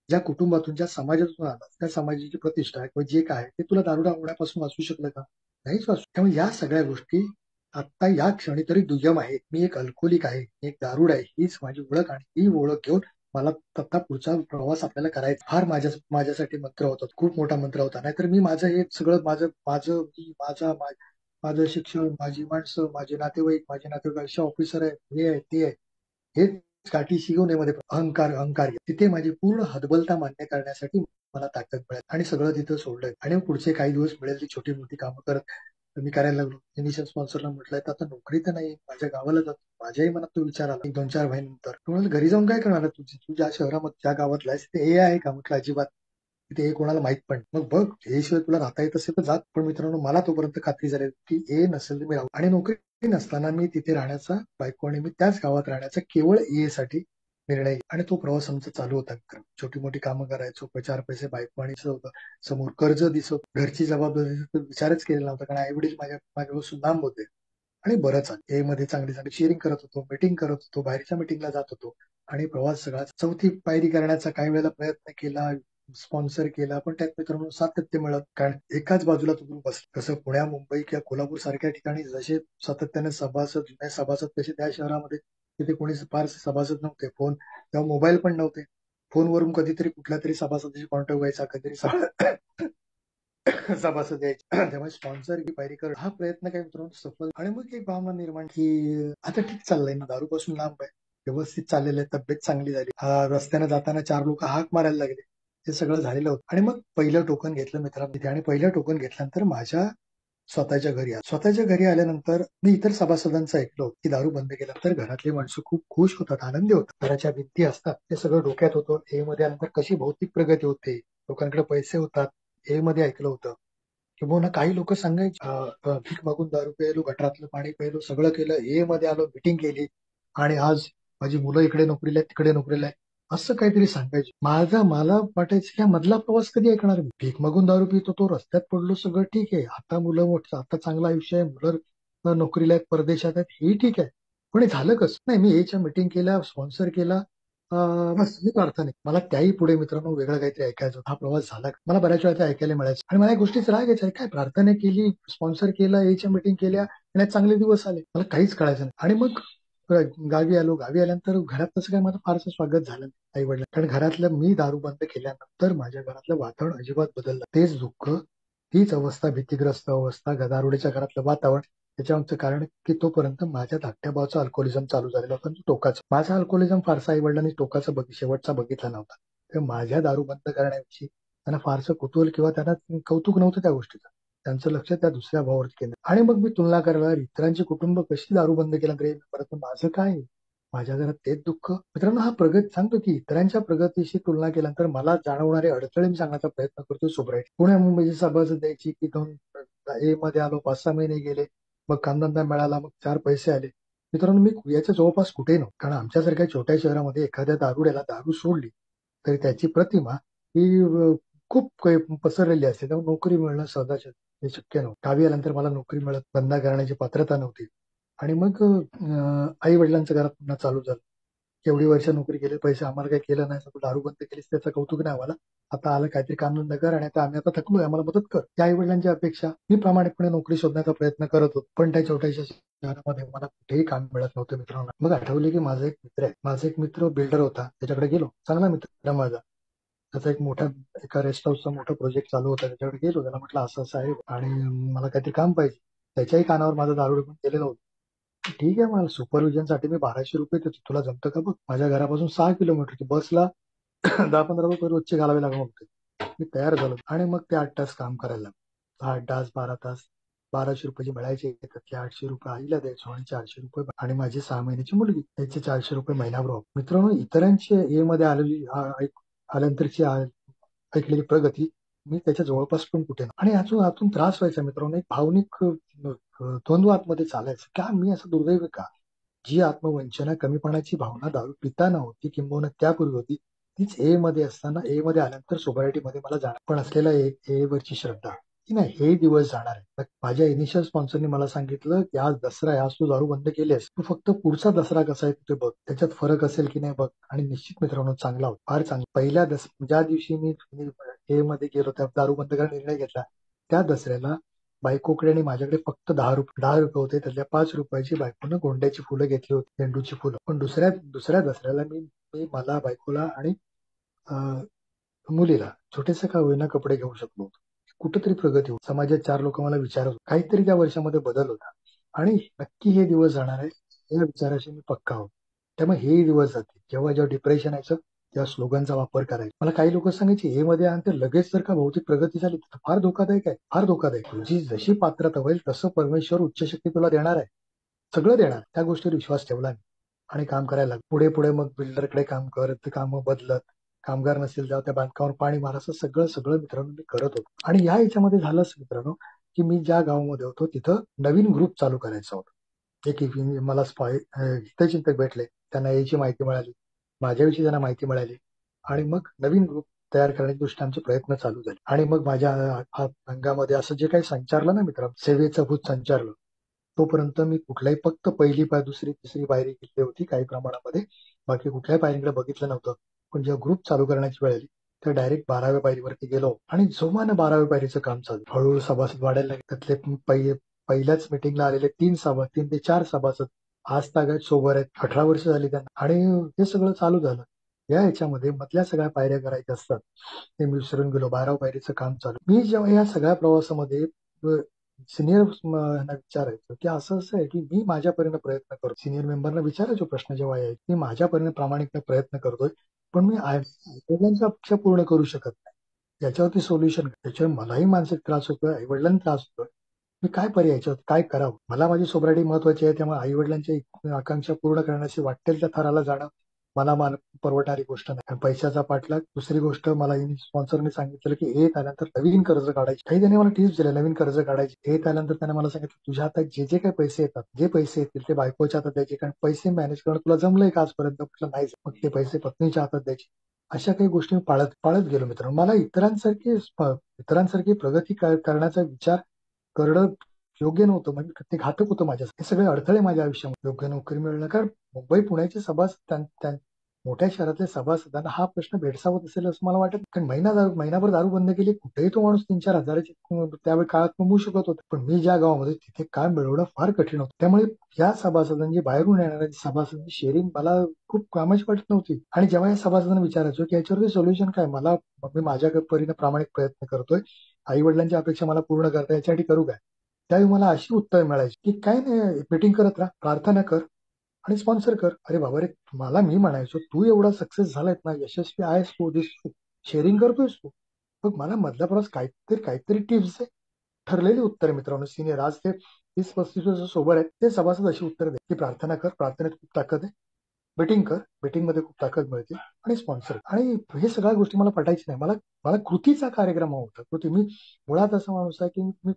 ज्या कुटुंबातून, ज्या समाजातून आला, त्या समाजाची प्रतिष्ठा किंवा जे काय ते तुला दारुडा होण्यापासून वाचवू शकलं का? नाहीच वाचू. त्यामुळे या सगळ्या गोष्टी आता या क्षणी तरी दुय्यम आहे. मी एक अल्कोहोलिक आहे, एक दारुड आहे, हीच माझी ओळख आणि ही ओळख घेऊन मला आता पुढचा प्रवास आपल्याला करायचा. फार माझ्यासाठी मंत्र होता, खूप मोठा मंत्र होता. नाहीतर मी माझं हे सगळं माझं शिक्षण, माझी माणसं, माझे नातेवाईक अशा ऑफिसर आहे, हे आहे ते आहे, हेच गाठीशी घेऊन मध्ये अहंकार तिथे माझी पूर्ण हतबलता मान्य करण्यासाठी मला ताकद मिळेल आणि सगळं तिथं सोडलंय. आणि पुढचे काही दिवस मिळेल ती छोटी मोठी कामं करत मी करायला लागलो. इनिशियल स्पॉन्सरला म्हटलंय तर आता नोकरी तर नाही, माझ्या गावाला जातो. माझ्याही मनात तो विचार आला 1-2-4 महिन्यानंतर. तुम्हाला घरी जाऊन काय करणार तू ज्या शहरामध्ये ज्या गावातला आहेस ते हे आहे का? म्हटलं अजिबात. ते हे कोणाला माहित पण. मग बघ हे शिवाय तुला राहता येत असेल तर जात. पण मित्रांनो मला तोपर्यंत खात्री झाली की हे नसेल तर मी राहू. आणि नोकरी नसताना मी तिथे राहण्याचा, बायको आणि मी त्याच गावात राहण्याचा केवळ साठी निर्णय आणि तो प्रवास आमचा चालू होता. छोटी मोठी कामं करायचो, 4 पैसे बायको आणि होतं. समोर कर्ज दिसत, घरची जबाबदारी विचारच केलेला नव्हता, कारण आई वडील माझ्यापासून लांब होते. आणि बरंच हे मध्ये चांगली शेअरिंग करत होतो, मीटिंग करत होतो, बाहेरच्या मीटिंगला जात होतो आणि प्रवास सगळा चौथी पायरी करण्याचा काही वेळेला प्रयत्न केला, स्पॉन्सर केला, पण त्यात मित्रांनो सातत्य मिळत. कारण एकाच बाजूला तुम्ही बस, कसं पुण्या, मुंबई किंवा कोल्हापूर सारख्या ठिकाणी जसे सातत्याने जुने सभासद तसे त्या शहरामध्ये तिथे कोणी फार सभासद नव्हते. तेव्हा मोबाईल पण नव्हते. फोनवरून कधीतरी कुठल्या तरी सभासदाशी कॉन्टॅक्ट व्हायचा, कधीतरी सभासद यायचे. त्यामुळे स्पॉन्सर की पायरी कर हा प्रयत्न काही मित्रांनो सफल. आणि मग एक भावना निर्माण की आता ठीक चाललंय ना, दारूपासून लांब आहे, व्यवस्थित चाललेलं आहे, तब्येत चांगली झाली, रस्त्याने जाताना 4 लोक हाक मारायला लागले, हे सगळं झालेलं होतं. आणि मग पहिलं टोकन घेतलं मित्रांनी आणि पहिलं टोकन घेतल्यानंतर माझ्या स्वतःच्या घरी आल्यानंतर मी इतर सभासदांचं ऐकलं की दारू बंद केला तर घरातली माणसं खूप खुश होतात, आनंदी होतात. घराच्या भिंती असतात ते सगळं डोक्यात होतं. हे मध्ये आल्यानंतर कशी भौतिक प्रगती होते, लोकांकडे पैसे होतात, हे मध्ये ऐकलं होतं. किंवा काही लोक सांगायचे भीक मागून दारू प्यायलो, गटारातलं पाणी प्यायलो, सगळं केलं, हे मध्ये आलो, मिटिंग केली आणि आज माझी मुलं इकडे नोकरीला आहेत, तिकडे नोकरीला आहे, असं काहीतरी सांगायचे. मला वाटायचं की मधला प्रवास कधी ऐकणार मी? भीक मागून दारू पितो, तो रस्त्यात पडलो, सगळं ठीक आहे. आता मुलं मोठं, आता चांगलं आयुष्य आहे, मुलं नोकरीला आहेत, परदेशात आहेत, हे ठीक आहे. पण हे झालं कसं? नाही, मी याच्या मिटिंग केल्या, स्पॉन्सर केला, बस मी अर्थ नाही. मला त्याही पुढे मित्रांनो वेगळं काहीतरी ऐकायचं. हा प्रवास झाला मला बऱ्याच वेळा ते ऐकायला मिळायचं आणि मला एक गोष्टीच राग यायचा, काय प्रार्थना केली, स्पॉन्सर केला, याच्या मिटिंग केल्या आणि चांगले दिवस आले, मला काहीच कळायचं नाही. आणि मग गावी आल्यानंतर घरात तसं काय माझं फारसं स्वागत झालं नाही आई वडिला, कारण घरातलं मी दारू बंद केल्यानंतर माझ्या घरातलं वातावरण अजिबात बदललं. तेच दुःख, तीच अवस्था, भीतीग्रस्त अवस्था, दारुड्याच्या घरातलं वातावरण. त्याच्यामागचं कारण की तोपर्यंत माझ्या धाकट्या भावाचं अल्कोहोलिझम चालू झालेलं होतं, टोकाचं. माझा अल्कोहोलिझम फारसा आई वडिलांनी शेवटचा बघितला नव्हता. तर माझ्या दारू बंद करण्याविषयी त्यांना फारसं कुतूहल किंवा त्यांना कौतुक नव्हतं त्या गोष्टीचं. त्यांचं लक्ष त्या दुसऱ्या भावावरती केलं. आणि मग मी तुलना करायला इतरांची कुटुंब कशी दारू बंद केला तरी परत माझं काय, माझ्या घरात तेच दुःख. मित्रांनो हा प्रगती सांगतो की इतरांच्या प्रगतीशी तुलना केल्यानंतर मला जाणवणारे अडथळे मी सांगण्याचा प्रयत्न करतो. सोबराईट पुण्या मुंबईची सभासद द्यायची की 2 मध्ये आलो, 5-6 महिने गेले, मग कामधंदा मिळाला, मग 4 पैसे आले. मित्रांनो, मी याच्या जवळपास कुठेही नव्हतो. कारण आमच्यासारख्या छोट्या शहरामध्ये एखाद्या दारुड्याला दारू सोडली तरी त्याची प्रतिमा ही खूप काही पसरलेली असते. त्यामुळे नोकरी मिळणं सहजासहजी हे शक्य नव्हतं. गावी आल्यानंतर मला नोकरी मिळत, धंदा करण्याची पात्रता नव्हती. आणि मग आई वडिलांच्या घरात पुन्हा चालू झालं. एवढी वर्ष नोकरी केली, पैसे आम्हाला काही केलं नाही, तू दारू बंद केलीस त्याचं कौतुक नाही आम्हाला. आता आलं काहीतरी कामधंदा कर आणि आता थकलोय, आम्हाला मदत कर. त्या आई वडिलांची अपेक्षा मी प्रामाणिकपणे नोकरी शोधण्याचा प्रयत्न करत होतो. पण त्या छोट्याशा शहरामध्ये मला कुठेही काम मिळत नव्हतं मित्रांनो. मग आठवले की माझा एक मित्र बिल्डर होता, त्याच्याकडे गेलो. चांगला मित्र माझा. त्याचा एका रेस्ट हाऊसचा मोठा प्रोजेक्ट चालू होता, त्याच्याकडे गेलो. त्याला म्हटलं असं असं आहे आणि मला काहीतरी काम पाहिजे. त्याच्याही कानावर माझं दारू पण गेलेलं होतं. ठीक आहे, मला सुपरविजनसाठी मी 1200 रुपये देतो, तुला जमतं का बघ. माझ्या घरापासून 6 किलोमीटर बसला 10-15 रुपये रोजचे घालावे लागणार होते. मी तयार झालो आणि मग ते 8 तास काम करायला लागलो. 8 तास 12 तास 1200 रुपये मिळायचे, त्यातले 800 रुपये आईला द्यायचो आणि 400 रुपये आणि माझी 6 महिन्याची मुलगी त्याचे 400 रुपये महिनाभर. मित्रांनो, इतरांची ए मध्ये आल्यानंतरची ऐकलेली प्रगती मी त्याच्या जवळपास पण कुठे नाही. आणि आतून त्रास व्हायचा मित्रांनो, एक भावनिक द्वंद्व आतमध्ये चालायचं. का मी असं दुर्दैवी का? जी आत्मवंचना, कमीपणाची भावना दारू पिताना होती किंबहुना त्यापूर्वी होती, तीच ए मध्ये असताना, ए मध्ये आल्यानंतर सोबायटी मध्ये मला जाणार पण असलेला ए वरची श्रद्धा की नाही, हे दिवस जाणार आहे. माझ्या इनिशियल स्पॉन्सरनी मला सांगितलं की आज दसरा आहे, आज तू दारू बंद केलीस, तू फक्त पुढचा दसरा कसा आहे ते बघ, त्याच्यात फरक असेल की नाही बघ. आणि निश्चित मित्रांनो, चांगला होता, फार चांगला. ज्या दिवशी मी ए मध्ये गेलो, त्या दारू बंद करायचा निर्णय घेतला, त्या दसऱ्याला बायकोकडे आणि माझ्याकडे फक्त 10 रुपये होते. त्यातल्या 5 रुपयाची बायकोनं गोंड्याची फुलं घेतली होती, झेंडूची फुलं. पण दुसऱ्या दसऱ्याला मी मला, बायकोला आणि मुलीला छोटेसे का होईना कपडे घेऊ शकलो होतो. कुठेतरी प्रगती होती. समाजात 4 लोक मला विचारत होते. काहीतरी त्या वर्षामध्ये बदल होता आणि नक्की हे दिवस जाणार आहे या विचाराशी मी पक्का होतो. त्यामुळे हे दिवस जातील. जेव्हा डिप्रेशन यायचं तेव्हा स्लोगनचा वापर करायचा. मला काही लोक सांगायचे, हे मध्ये आणि ते लगेच जर का भौतिक प्रगती झाली तर फार धोकादायक आहे, फार धोकादायक. तुझी जशी पात्रता होईल तसं परमेश्वर उच्च शक्ती तुला देणार आहे, सगळं देणार. त्या गोष्टीवर विश्वास ठेवला मी आणि काम करायला लागलो. पुढे पुढे मग बिल्डरकडे काम करत, काम बदलत, कामगार नसेल तेव्हा त्या बांधकामावर पाणी मारा, असं सगळं मित्रांनो मी करत होतो. आणि या याच्यामध्ये झालंच मित्रांनो की मी ज्या गावामध्ये होतो तिथं नवीन ग्रुप चालू करायचा होता. एक मला हितचिंतक भेटले, त्यांना याची माहिती मिळाली, माझ्याविषयी त्यांना माहिती मिळाली आणि मग नवीन ग्रुप तयार करण्याच्या दृष्टीने आमचे प्रयत्न चालू झाले. आणि मग माझ्या अंगामध्ये असं जे काही संचारलं ना मित्र, सेवेचं भूत संचारलं, तोपर्यंत मी कुठल्याही, फक्त पहिली दुसरी तिसरी पायरी घेतली होती काही प्रमाणामध्ये, बाकी कुठल्याही पायरीकडे बघितलं नव्हतं. पण जेव्हा ग्रुप चालू करण्याची वेळ आली तर डायरेक्ट 12व्या पायरीवरती गेलो आणि जोमानं 12व्या पायरीचं काम चालू. हळूहळू सभासद वाढायला लागले. त्यातले पहिल्याच मिटिंगला आलेले 3 ते 4 सभासद आज तागायत सोबत आहेत. 18 वर्ष झाली त्यांना. आणि हे सगळं चालू झालं. या ह्याच्यामध्ये मधल्या सगळ्या पायऱ्या करायच्या असतात, ते मी विसरून गेलो. 12व्या पायरीचं काम चालू. मी जेव्हा या सगळ्या प्रवासामध्ये सिनियर विचारायचं की असं आहे की मी माझ्या परीने प्रयत्न करतो. सिनियर मेंबरना विचारायचो प्रश्न जेव्हा यायचे, मी माझ्या परीने प्रामाणिकपणे प्रयत्न करतोय, पण मी आईवडिलांच्या अपेक्षा पूर्ण करू शकत नाही. याच्यावरती सोल्युशन, त्याच्यावर मलाही मानसिक त्रास होतोय, आईवडिलांना त्रास होतोय. मी काय पर्याय, याच्यावर काय करावं. मला माझी सोबरायटी महत्वाची आहे, त्यामुळे आईवडिलांच्या आकांक्षा पूर्ण करण्याची वाटेल त्या थराला जाणं मला परवडणारी गोष्ट नाही. पैशाचा पाठलाग. दुसरी गोष्ट, मला स्पॉन्सरने सांगितलं की एक आल्यानंतर नवीन कर्ज काढायचे. काही त्यांनी मला टिप्स दिल्या, नवीन कर्ज काढायचे. एक आल्यानंतर त्याने मला सांगितलं, तुझ्या हातात जे काही पैसे येतात, जे पैसे येतील ते बायकोच्या हातात द्यायचे, कारण पैसे मॅनेज करणं तुला जमलंय का आजपर्यंत. म्हटलं नाही. मग ते पैसे पत्नीच्या हातात द्यायचे. अशा काही गोष्टी मी पाळत गेलो मित्रांनो. मला इतरांसारखी प्रगती करण्याचा विचार करणं योग्य नव्हतं, म्हणजे ते घातक होतं माझ्यासाठी. हे सगळे अडथळे माझ्या आयुष्यामध्ये. योग्य नोकरी मिळणं, कारण मुंबई पुण्याचे सभासद, मोठ्या शहरातल्या सभासदांना हा प्रश्न भेडसावत असेल असं मला वाटत. कारण महिनाभर दारू बंद केली, कुठेही तो माणूस 3-4 हजाराची त्यावेळी काळात कमवू शकत होता. पण मी ज्या गावामध्ये, तिथे काम मिळवणं फार कठीण होतं. त्यामुळे या सभासदांची, बाहेरून येणाऱ्या सभासदांची शेअरिंग मला खूप कामाची वाटत नव्हती. आणि जेव्हा या सभासदांना विचारायचो की याच्यावरती सोल्युशन काय, मी माझ्या परीने प्रामाणिक प्रयत्न करतोय, आई वडिलांची अपेक्षा मला पूर्ण करता, याच्यासाठी करू काय, त्यावेळी मला अशी उत्तर मिळायची की काय नाही, मीटिंग करत राहा, प्रार्थना कर आणि स्पॉन्सर कर. अरे बाबा रे, मी म्हणायचो, तू एवढा सक्सेस झालाय ना, यशस्वी आहेस तू, शेअरिंग करतोयस तू, मग मला मधल्या प्रवास काहीतरी टिप्स आहे. ठरलेली उत्तर मित्रांनो. सिनियर आज ते 30-35 वर्ष सोबत आहेत, ते सभासद अशी उत्तर दे की प्रार्थना कर, प्रार्थनेत खूप ताकद आहे, मीटिंग कर, मीटिंग मध्ये खूप ताकद मिळते, आणि स्पॉन्सर. आणि हे सगळ्या गोष्टी मला पटायची नाही. मला कृतीचा कार्यक्रम होता. कृती. मी मुळात असा माणूस आहे की मी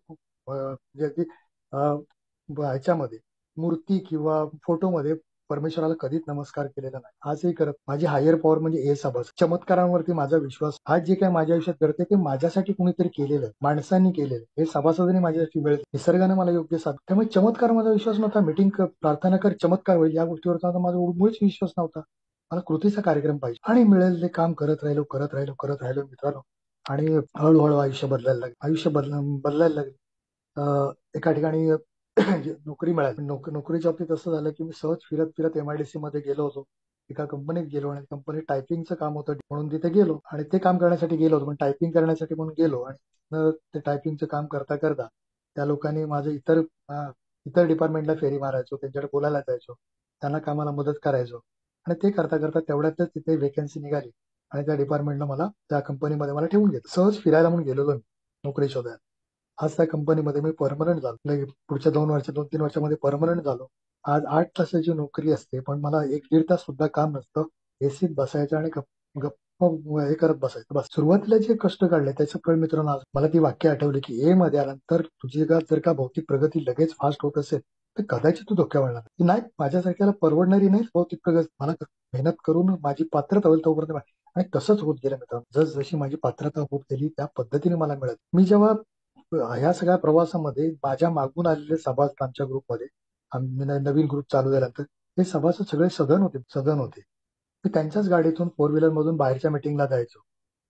ह्याच्यामध्ये मूर्ती किंवा फोटोमध्ये परमेश्वराला कधीच नमस्कार केलेला नाही, आजही करत. माझी हायर पॉवर म्हणजे हे सभास चमत्कारांवरती माझा विश्वास. आज जे काही माझ्या आयुष्यात घडते ते माझ्यासाठी कुणीतरी केलेलं आहे, माणसांनी केलेलं. हे सभासदांनी माझ्यासाठी मिळेल, निसर्गाने मला योग्य साथ. त्यामुळे चमत्कार माझा विश्वास नव्हता. मीटिंग प्रार्थना कर, चमत्कार होईल या गोष्टीवर माझा मुळीच विश्वास नव्हता. मला कृतीचा कार्यक्रम पाहिजे आणि मिळेल ते काम करत राहिलो करत राहिलो करत राहिलो मित्रांनो. आणि हळूहळू आयुष्य बदलायला लागले. आयुष्य बदलायला लागले. एका ठिकाणी नोकरी मिळाली. नोकरीच्या बाबतीत असं झालं की मी सहज फिरत फिरत MIDC मध्ये गेलो होतो. एका कंपनीत गेलो आणि कंपनीत टायपिंगचं काम होतं म्हणून तिथे गेलो आणि ते काम करण्यासाठी गेलो होतो. पण टायपिंग करण्यासाठी म्हणून गेलो आणि ते टायपिंगचं काम करता करता त्या लोकांनी माझं इतर डिपार्टमेंटला फेरी मारायचो, त्यांच्याकडे बोलायला जायचो, त्यांना कामाला मदत करायचो आणि ते करता करता तेवढ्यातच तिथे वेकन्सी निघाली आणि त्या डिपार्टमेंटला मला त्या कंपनीमध्ये मला ठेवून घेतलं. सहज फिरायला म्हणून गेलेलो मी नोकरी शोधायला. आज त्या कंपनीमध्ये मी परमनंट झालो. पुढच्या 2-3 वर्षामध्ये परमनंट झालो. आज 8 तासाची नोकरी असते, पण मला 1-1.5 तास सुद्धा काम नसतं. एसीत बसायचं आणि गप्प हे करत बसायचं बस. सुरुवातीला जे कष्ट काढले त्याचं फळ मित्रांनो, आज मला ती वाक्य आठवली की ए मध्ये आल्यानंतर तुझी जर का भौतिक प्रगती लगेच फास्ट होत असेल तर कदाचित तू धोक्यावर लागणार नाही. माझ्यासारख्याला परवडणारी नाही भौतिक प्रगती. मला मेहनत करून माझी पात्रता होईल तोपर्यंत आणि तसंच होत गेलं मित्रांनो. जशी माझी पात्रता होत गेली त्या पद्धतीने मला मिळत. मी जेव्हा ह्या सगळ्या प्रवासामध्ये माझ्या मागून आलेले सभासद आमच्या ग्रुपमध्ये, नवीन ग्रुप चालू झाल्यानंतर हे सभासद सगळे सदन होते. मी त्यांच्याच गाडीतून 4 व्हीलर मधून बाहेरच्या मिटिंगला जायचो.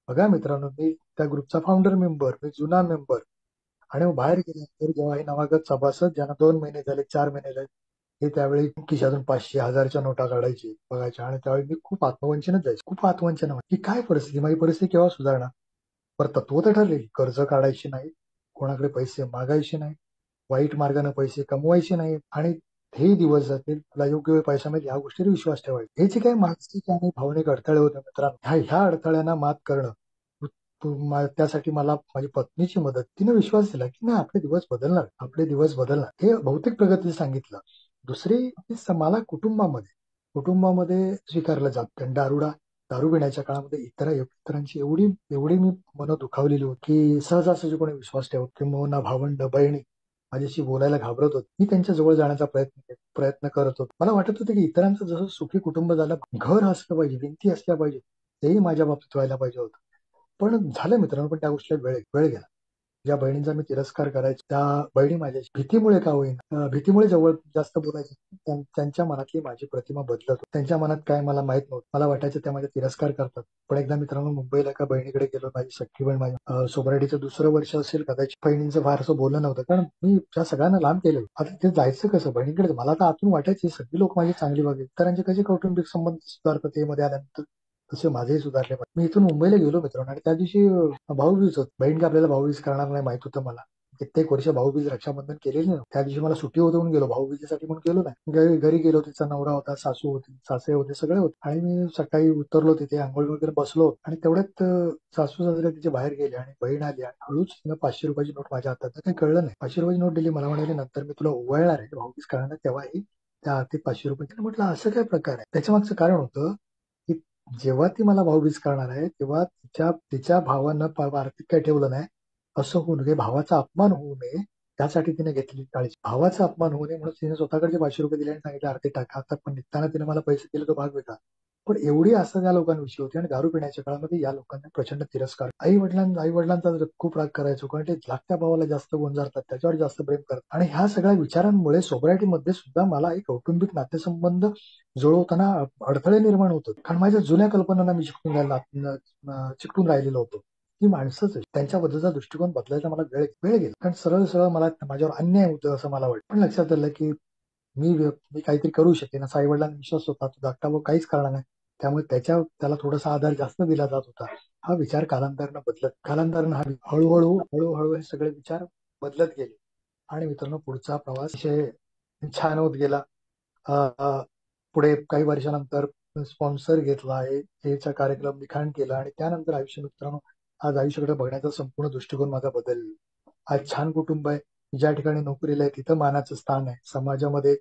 बघा मित्रांनो, मी त्या ग्रुपचा फाउंडर मेंबर, मी जुना मेंबर. आणि मग बाहेर गेल्यानंतर जेव्हा हे नवागत सभासद ज्यांना 2 महिने झाले, 4 महिने झाले, हे त्यावेळी खिशातून 500, 1000च्या नोटा काढायची बघायच्या आणि त्यावेळी मी खूप आत्मवंचनेत जायचो. खूप आत्मवंचन की काय परिस्थिती, माझी परिस्थिती केव्हा सुधारणार. पर तत्व तर ठरलेली, कर्ज काढायची नाही, कोणाकडे पैसे मागायचे नाही, वाईट मार्गाने पैसे कमवायचे नाही आणि हे दिवस जातील, तुला योग्य वेळ पैसा मिळेल, या गोष्टीवर विश्वास ठेवायचा. हे जे काही मानसिक आणि भावनिक अडथळे होते मित्रांनो, ह्या अडथळ्यांना मात करणं, त्यासाठी मला माझी पत्नीची मदत. तिने विश्वास दिला की नाही, आपले दिवस बदलणार, आपले दिवस बदलणार. हे भौतिक प्रगती सांगितलं. दुसरी मला कुटुंबामध्ये स्वीकारलं जात. कारण दारू पिण्याच्या काळामध्ये इतरांची एवढी एवढी मी मन दुखावलेली होती की सहजासहजी कोणी विश्वास ठेवत, किंवा भावंड बहिणी माझ्याशी बोलायला घाबरत होती. मी त्यांच्या जवळ जाण्याचा प्रयत्न करत होतो. मला वाटत होतं की इतरांचं जसं सुखी कुटुंब झालं, घर असलं पाहिजे, भिंती असल्या पाहिजे, तेही माझ्या बाबतीत व्हायला पाहिजे होतं. पण झालं मित्रांनो, पण त्या गोष्टीला वेळ गेला. ज्या बहिणींचा मी तिरस्कार करायचो त्या बहिणी माझ्या भीतीमुळे का होईना, भीतीमुळे जवळ जास्त बोलायचे. त्यांच्या मनातली माझी प्रतिमा बदलत होती. त्यांच्या मनात काय मला माहित नव्हतं. मला वाटायचं त्या माझ्या तिरस्कार करतात. पण एकदा मित्रांनो मुंबईला एका बहिणीकडे गेलो. माझी सख्खी बहीण, माझ्या सोबराडीचं 2रं वर्ष असेल कदाचित. बहिणींचं फारसं बोलणं नव्हतं, कारण मी त्या सगळ्यांना लांब केलं. आता ते जायचं कसं बहिणीकडे. मला तर आतून वाटायची सगळी लोक माझी चांगली वागली. इतरांचे कसे कौटुंबिक संबंध सुधारतात ते मध्ये आल्यानंतर, तसे माझेही सुधारले. मी इथून मुंबईला गेलो मित्रांनो आणि त्या दिवशी भाऊबीज होत. बहीण का आपल्याला भाऊबीज करणार नाही माहित होतं मला. कित्येक वर्ष भाऊबीज रक्षाबंधन केलेली नाही. त्या दिवशी मला सुट्टी होती म्हणून गेलो, भाऊबीजेसाठी म्हणून गेलो नाही. घरी गेलो, तिचा नवरा होता, सासू होती, सासरे होते, सगळे होते. आणि मी सकाळी उतरलो तिथे, आंघोळ वगैरे बसलो आणि तेवढ्यात सासू सासरे तिचे बाहेर गेले आणि बहीण आली आणि हळूच तिनं 500 रुपयाची नोट माझ्या हातात. काही कळलं नाही. 500 रुपयाची नोट दिली. मला म्हणाले नंतर मी तुला ओवाळणार आहे भाऊबीज करणार, तेव्हाही त्या आर्थिक 500 रुपये. म्हटलं असं काय प्रकार आहे. त्याच्या मागचं कारण होतं की जेव्हा ती मला भाऊबीज करणार आहे तेव्हा तिच्या भावानं आर्थिक काही ठेवलं नाही. असं होऊ नये, भावाचा अपमान होऊ नये, त्यासाठी तिने घेतली काळजी. भावाचा अपमान होऊ नये म्हणून तिने स्वतःकडचे 500 रुपये दिले आणि सांगितले आर्थिक टाका. आता पण निघताना तिने मला पैसे दिले तो भाग वेगळा. पण एवढी असं त्या लोकांविषयी होती. आणि दारू पिण्याच्या काळामध्ये या लोकांना प्रचंड तिरस्कार. आई वडिलांचा खूप राग करायचो, कारण ते धाकट्या भावाला जास्त गोंजारतात, त्याच्यावर जास्त प्रेम करतात. आणि ह्या सगळ्या विचारांमुळे सोसायटीमध्ये सुद्धा मला एक कौटुंबिक नातेसंबंध जुळवताना अडथळे निर्माण होतात. कारण माझ्या जुन्या कल्पनांना मी चिकटून राहिलेलो होतो. ही माणसंच आहे, त्यांच्याबद्दलचा दृष्टिकोन बदलायचा मला वेळ गेला. कारण सरळ सरळ मला माझ्यावर अन्याय होतं असं मला वाटतं. पण लक्षात आलं की मी काहीतरी करू शकेन असा आईवडिलांना विश्वास होता. तो धाकटा भाऊ काहीच करणार नाही, त्यामुळे त्याला थोडासा आधार जास्त दिला जात होता. हा विचार कालांतरानं हळूहळू हे सगळे विचार बदलत गेले. आणि मित्रांनो, पुढचा प्रवास छान होत गेला. पुढे काही वर्षानंतर स्पॉन्सर घेतला, याचा कार्यक्रम लिखाण केला आणि त्यानंतर मित्रांनो, आज आयुष्याकडे बघण्याचा संपूर्ण दृष्टिकोन माझा बदलला. आज छान कुटुंब आहे. ज्या ठिकाणी नोकरीला आहे तिथं मानाचं स्थान आहे. समाजामध्ये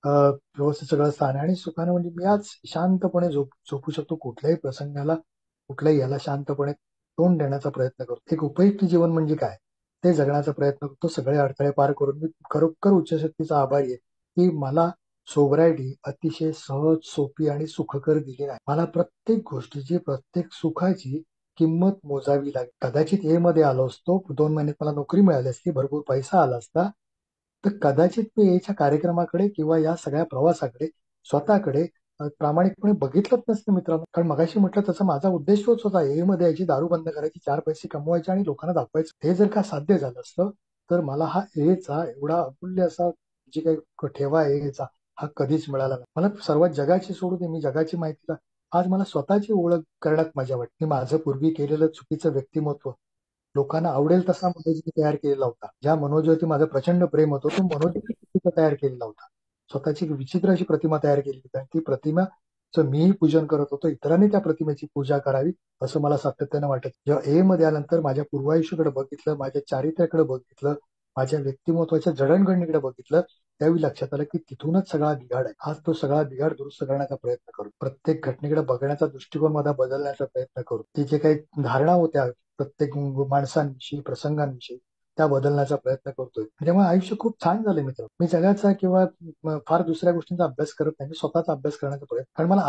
व्यवस्थित सगळं स्थान आहे आणि सुखानं म्हणजे मी आज शांतपणे झोपू शकतो. कुठल्याही प्रसंगाला, कुठल्याही याला शांतपणे तोंड देण्याचा प्रयत्न करतो. एक उपयुक्त जीवन म्हणजे काय, ते जगण्याचा प्रयत्न करतो. सगळे अडथळे पार करून मी खरोखर उच्चशक्तीचा आभारी आहे की मला सोबरायटी अतिशय सहज, सोपी आणि सुखकर दिली नाही. मला प्रत्येक गोष्टीची, प्रत्येक सुखाची किंमत मोजावी लागली. कदाचित ए मध्ये आलो असतो, 2 महिन्यात मला नोकरी मिळाली असती, भरपूर पैसा आला असता, तर कदाचित मी एच्या कार्यक्रमाकडे किंवा या सगळ्या प्रवासाकडे स्वतःकडे प्रामाणिकपणे बघितलंच नसतं मित्रांनो. कारण मगाशी म्हटलं तसं माझा उद्देश तोच होता. ए मध्ये यायची, दारू बंद करायची, 4 पैसे कमवायचे आणि लोकांना दाखवायचं. हे जर का साध्य झालं असतं तर मला हा एचा एवढा अमूल्य असा जे काही ठेवा आहे एचा, हा कधीच मिळाला नाही. मला सर्वात जगाची सोडून दे, मी जगाची माहिती का आज मला स्वतःची ओळख करण्यात मजा वाटते. मी माझं पूर्वी केलेलं चुकीचं व्यक्तिमत्व लोकांना आवडेल तसा मनोज मी तयार केलेला होता. ज्या मनोजवरती माझं प्रचंड प्रेम होतं, तो मनोज तयार केलेला होता. स्वतःची एक विचित्र अशी प्रतिमा तयार केली होती आणि ती प्रतिमाचं मीही पूजन करत होतो. इतरांनी त्या प्रतिमेची पूजा करावी असं मला सातत्यानं वाटत. जेव्हा ए मध्ये आल्यानंतर माझ्या पूर्वायुष्याकडे बघितलं, माझ्या चारित्र्याकडे बघितलं, माझ्या व्यक्तिमत्वाच्या जडणघडणीकडे बघितलं, त्यावेळी लक्षात आलं की तिथूनच सगळा बिघाड आहे. आज तो सगळा बिघाड दुरुस्त करण्याचा प्रयत्न करू. प्रत्येक घटनेकडे बघण्याचा दृष्टिकोन माझा बदलण्याचा प्रयत्न करू. ती जे काही धारणा होत्या प्रत्येक माणसांविषयी, प्रसंगांविषयी, त्या बदलण्याचा प्रयत्न करतोय. त्यामुळे आयुष्य खूप छान झालंय मित्र. मी जगाचा किंवा फार दुसऱ्या गोष्टींचा अभ्यास करत नाही. मी स्वतःचा अभ्यास करण्याचा प्रयत्न, कारण मला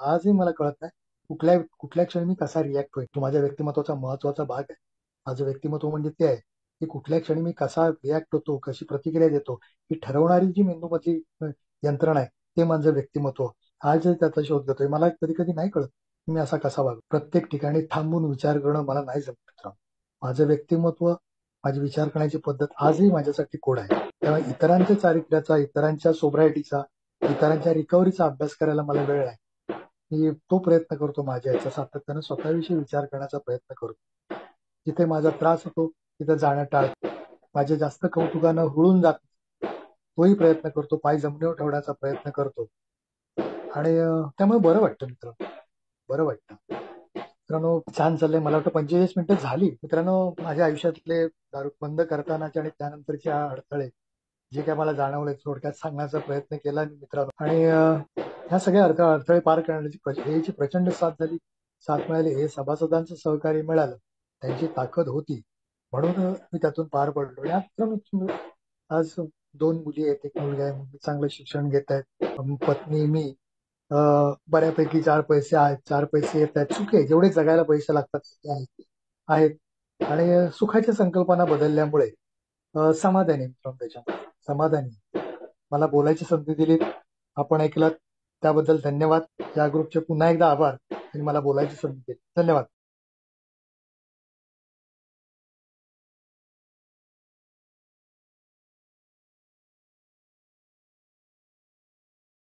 आजही मला कळत नाही कुठल्या कुठल्या क्षणी मी कसा रिॲक्ट होईल. तो माझ्या व्यक्तिमत्वाचा महत्वाचा भाग आहे. माझं व्यक्तिमत्व म्हणजे ते आहे की कुठल्या क्षणी मी कसा रिॲक्ट होतो, कशी प्रतिक्रिया देतो, ही ठरवणारी जी मेंदूमधली यंत्रणा आहे, ते माझं व्यक्तिमत्व. आज त्याचा शोध घेतोय. मला कधी कधी नाही कळत मी असा कसा वागतो. प्रत्येक ठिकाणी थांबून विचार करणं मला नाही जमत मित्रांनो. माझं व्यक्तिमत्व, माझी विचार करण्याची पद्धत आजही माझ्यासाठी कोड आहे. त्यामुळे इतरांच्या चारित्र्याचा, इतरांच्या सोब्रायटीचा, इतरांच्या रिकव्हरीचा अभ्यास करायला मला वेळ आहे. मी तो प्रयत्न करतो. माझ्या याचा सातत्यानं स्वतःविषयी विचार करण्याचा प्रयत्न करतो. जिथे माझा त्रास होतो तिथे जाणं टाळतो. माझ्या जास्त कौतुकानं हुळून जात तोही प्रयत्न करतो. पाय जमिनीवर ठेवण्याचा प्रयत्न करतो आणि त्यामुळे बरं वाटतं मित्रांनो, बरं वाटतं. मित्रांनो छान चाललंय. मला वाटतं 45 मिनिटं झाली. मित्रांनो माझ्या आयुष्यातले दारू बंद करतानाचे आणि त्यानंतरचे अडथळे जे काय मला जाणवले थोडक्यात सांगण्याचा प्रयत्न केला मी मित्रांनो. आणि ह्या सगळ्या अडथळे पार करण्याची हेची प्रचंड साथ झाली, साथ मिळाली. हे सभासदांचं सहकार्य मिळालं, त्यांची ताकद होती, म्हणून मी त्यातून पार पडलो. या मित्रांनो आज 2 मुली आहेत, 1 मुलगा आहे. मुली चांगलं शिक्षण घेत आहेत. पत्नी मी बऱ्यापैकी 4 पैसे आहेत, 4 पैसे येत आहेत. सुखी आहे. जेवढे जगायला पैसे लागतात ते आहेत. आणि सुखाच्या संकल्पना बदलल्यामुळे समाधानी मित्रांनो, त्याच्यामध्ये समाधानी. मला बोलायची संधी दिली, आपण ऐकलात त्याबद्दल धन्यवाद. या ग्रुपचे पुन्हा एकदा आभार आणि मला बोलायची संधी दिली. धन्यवाद.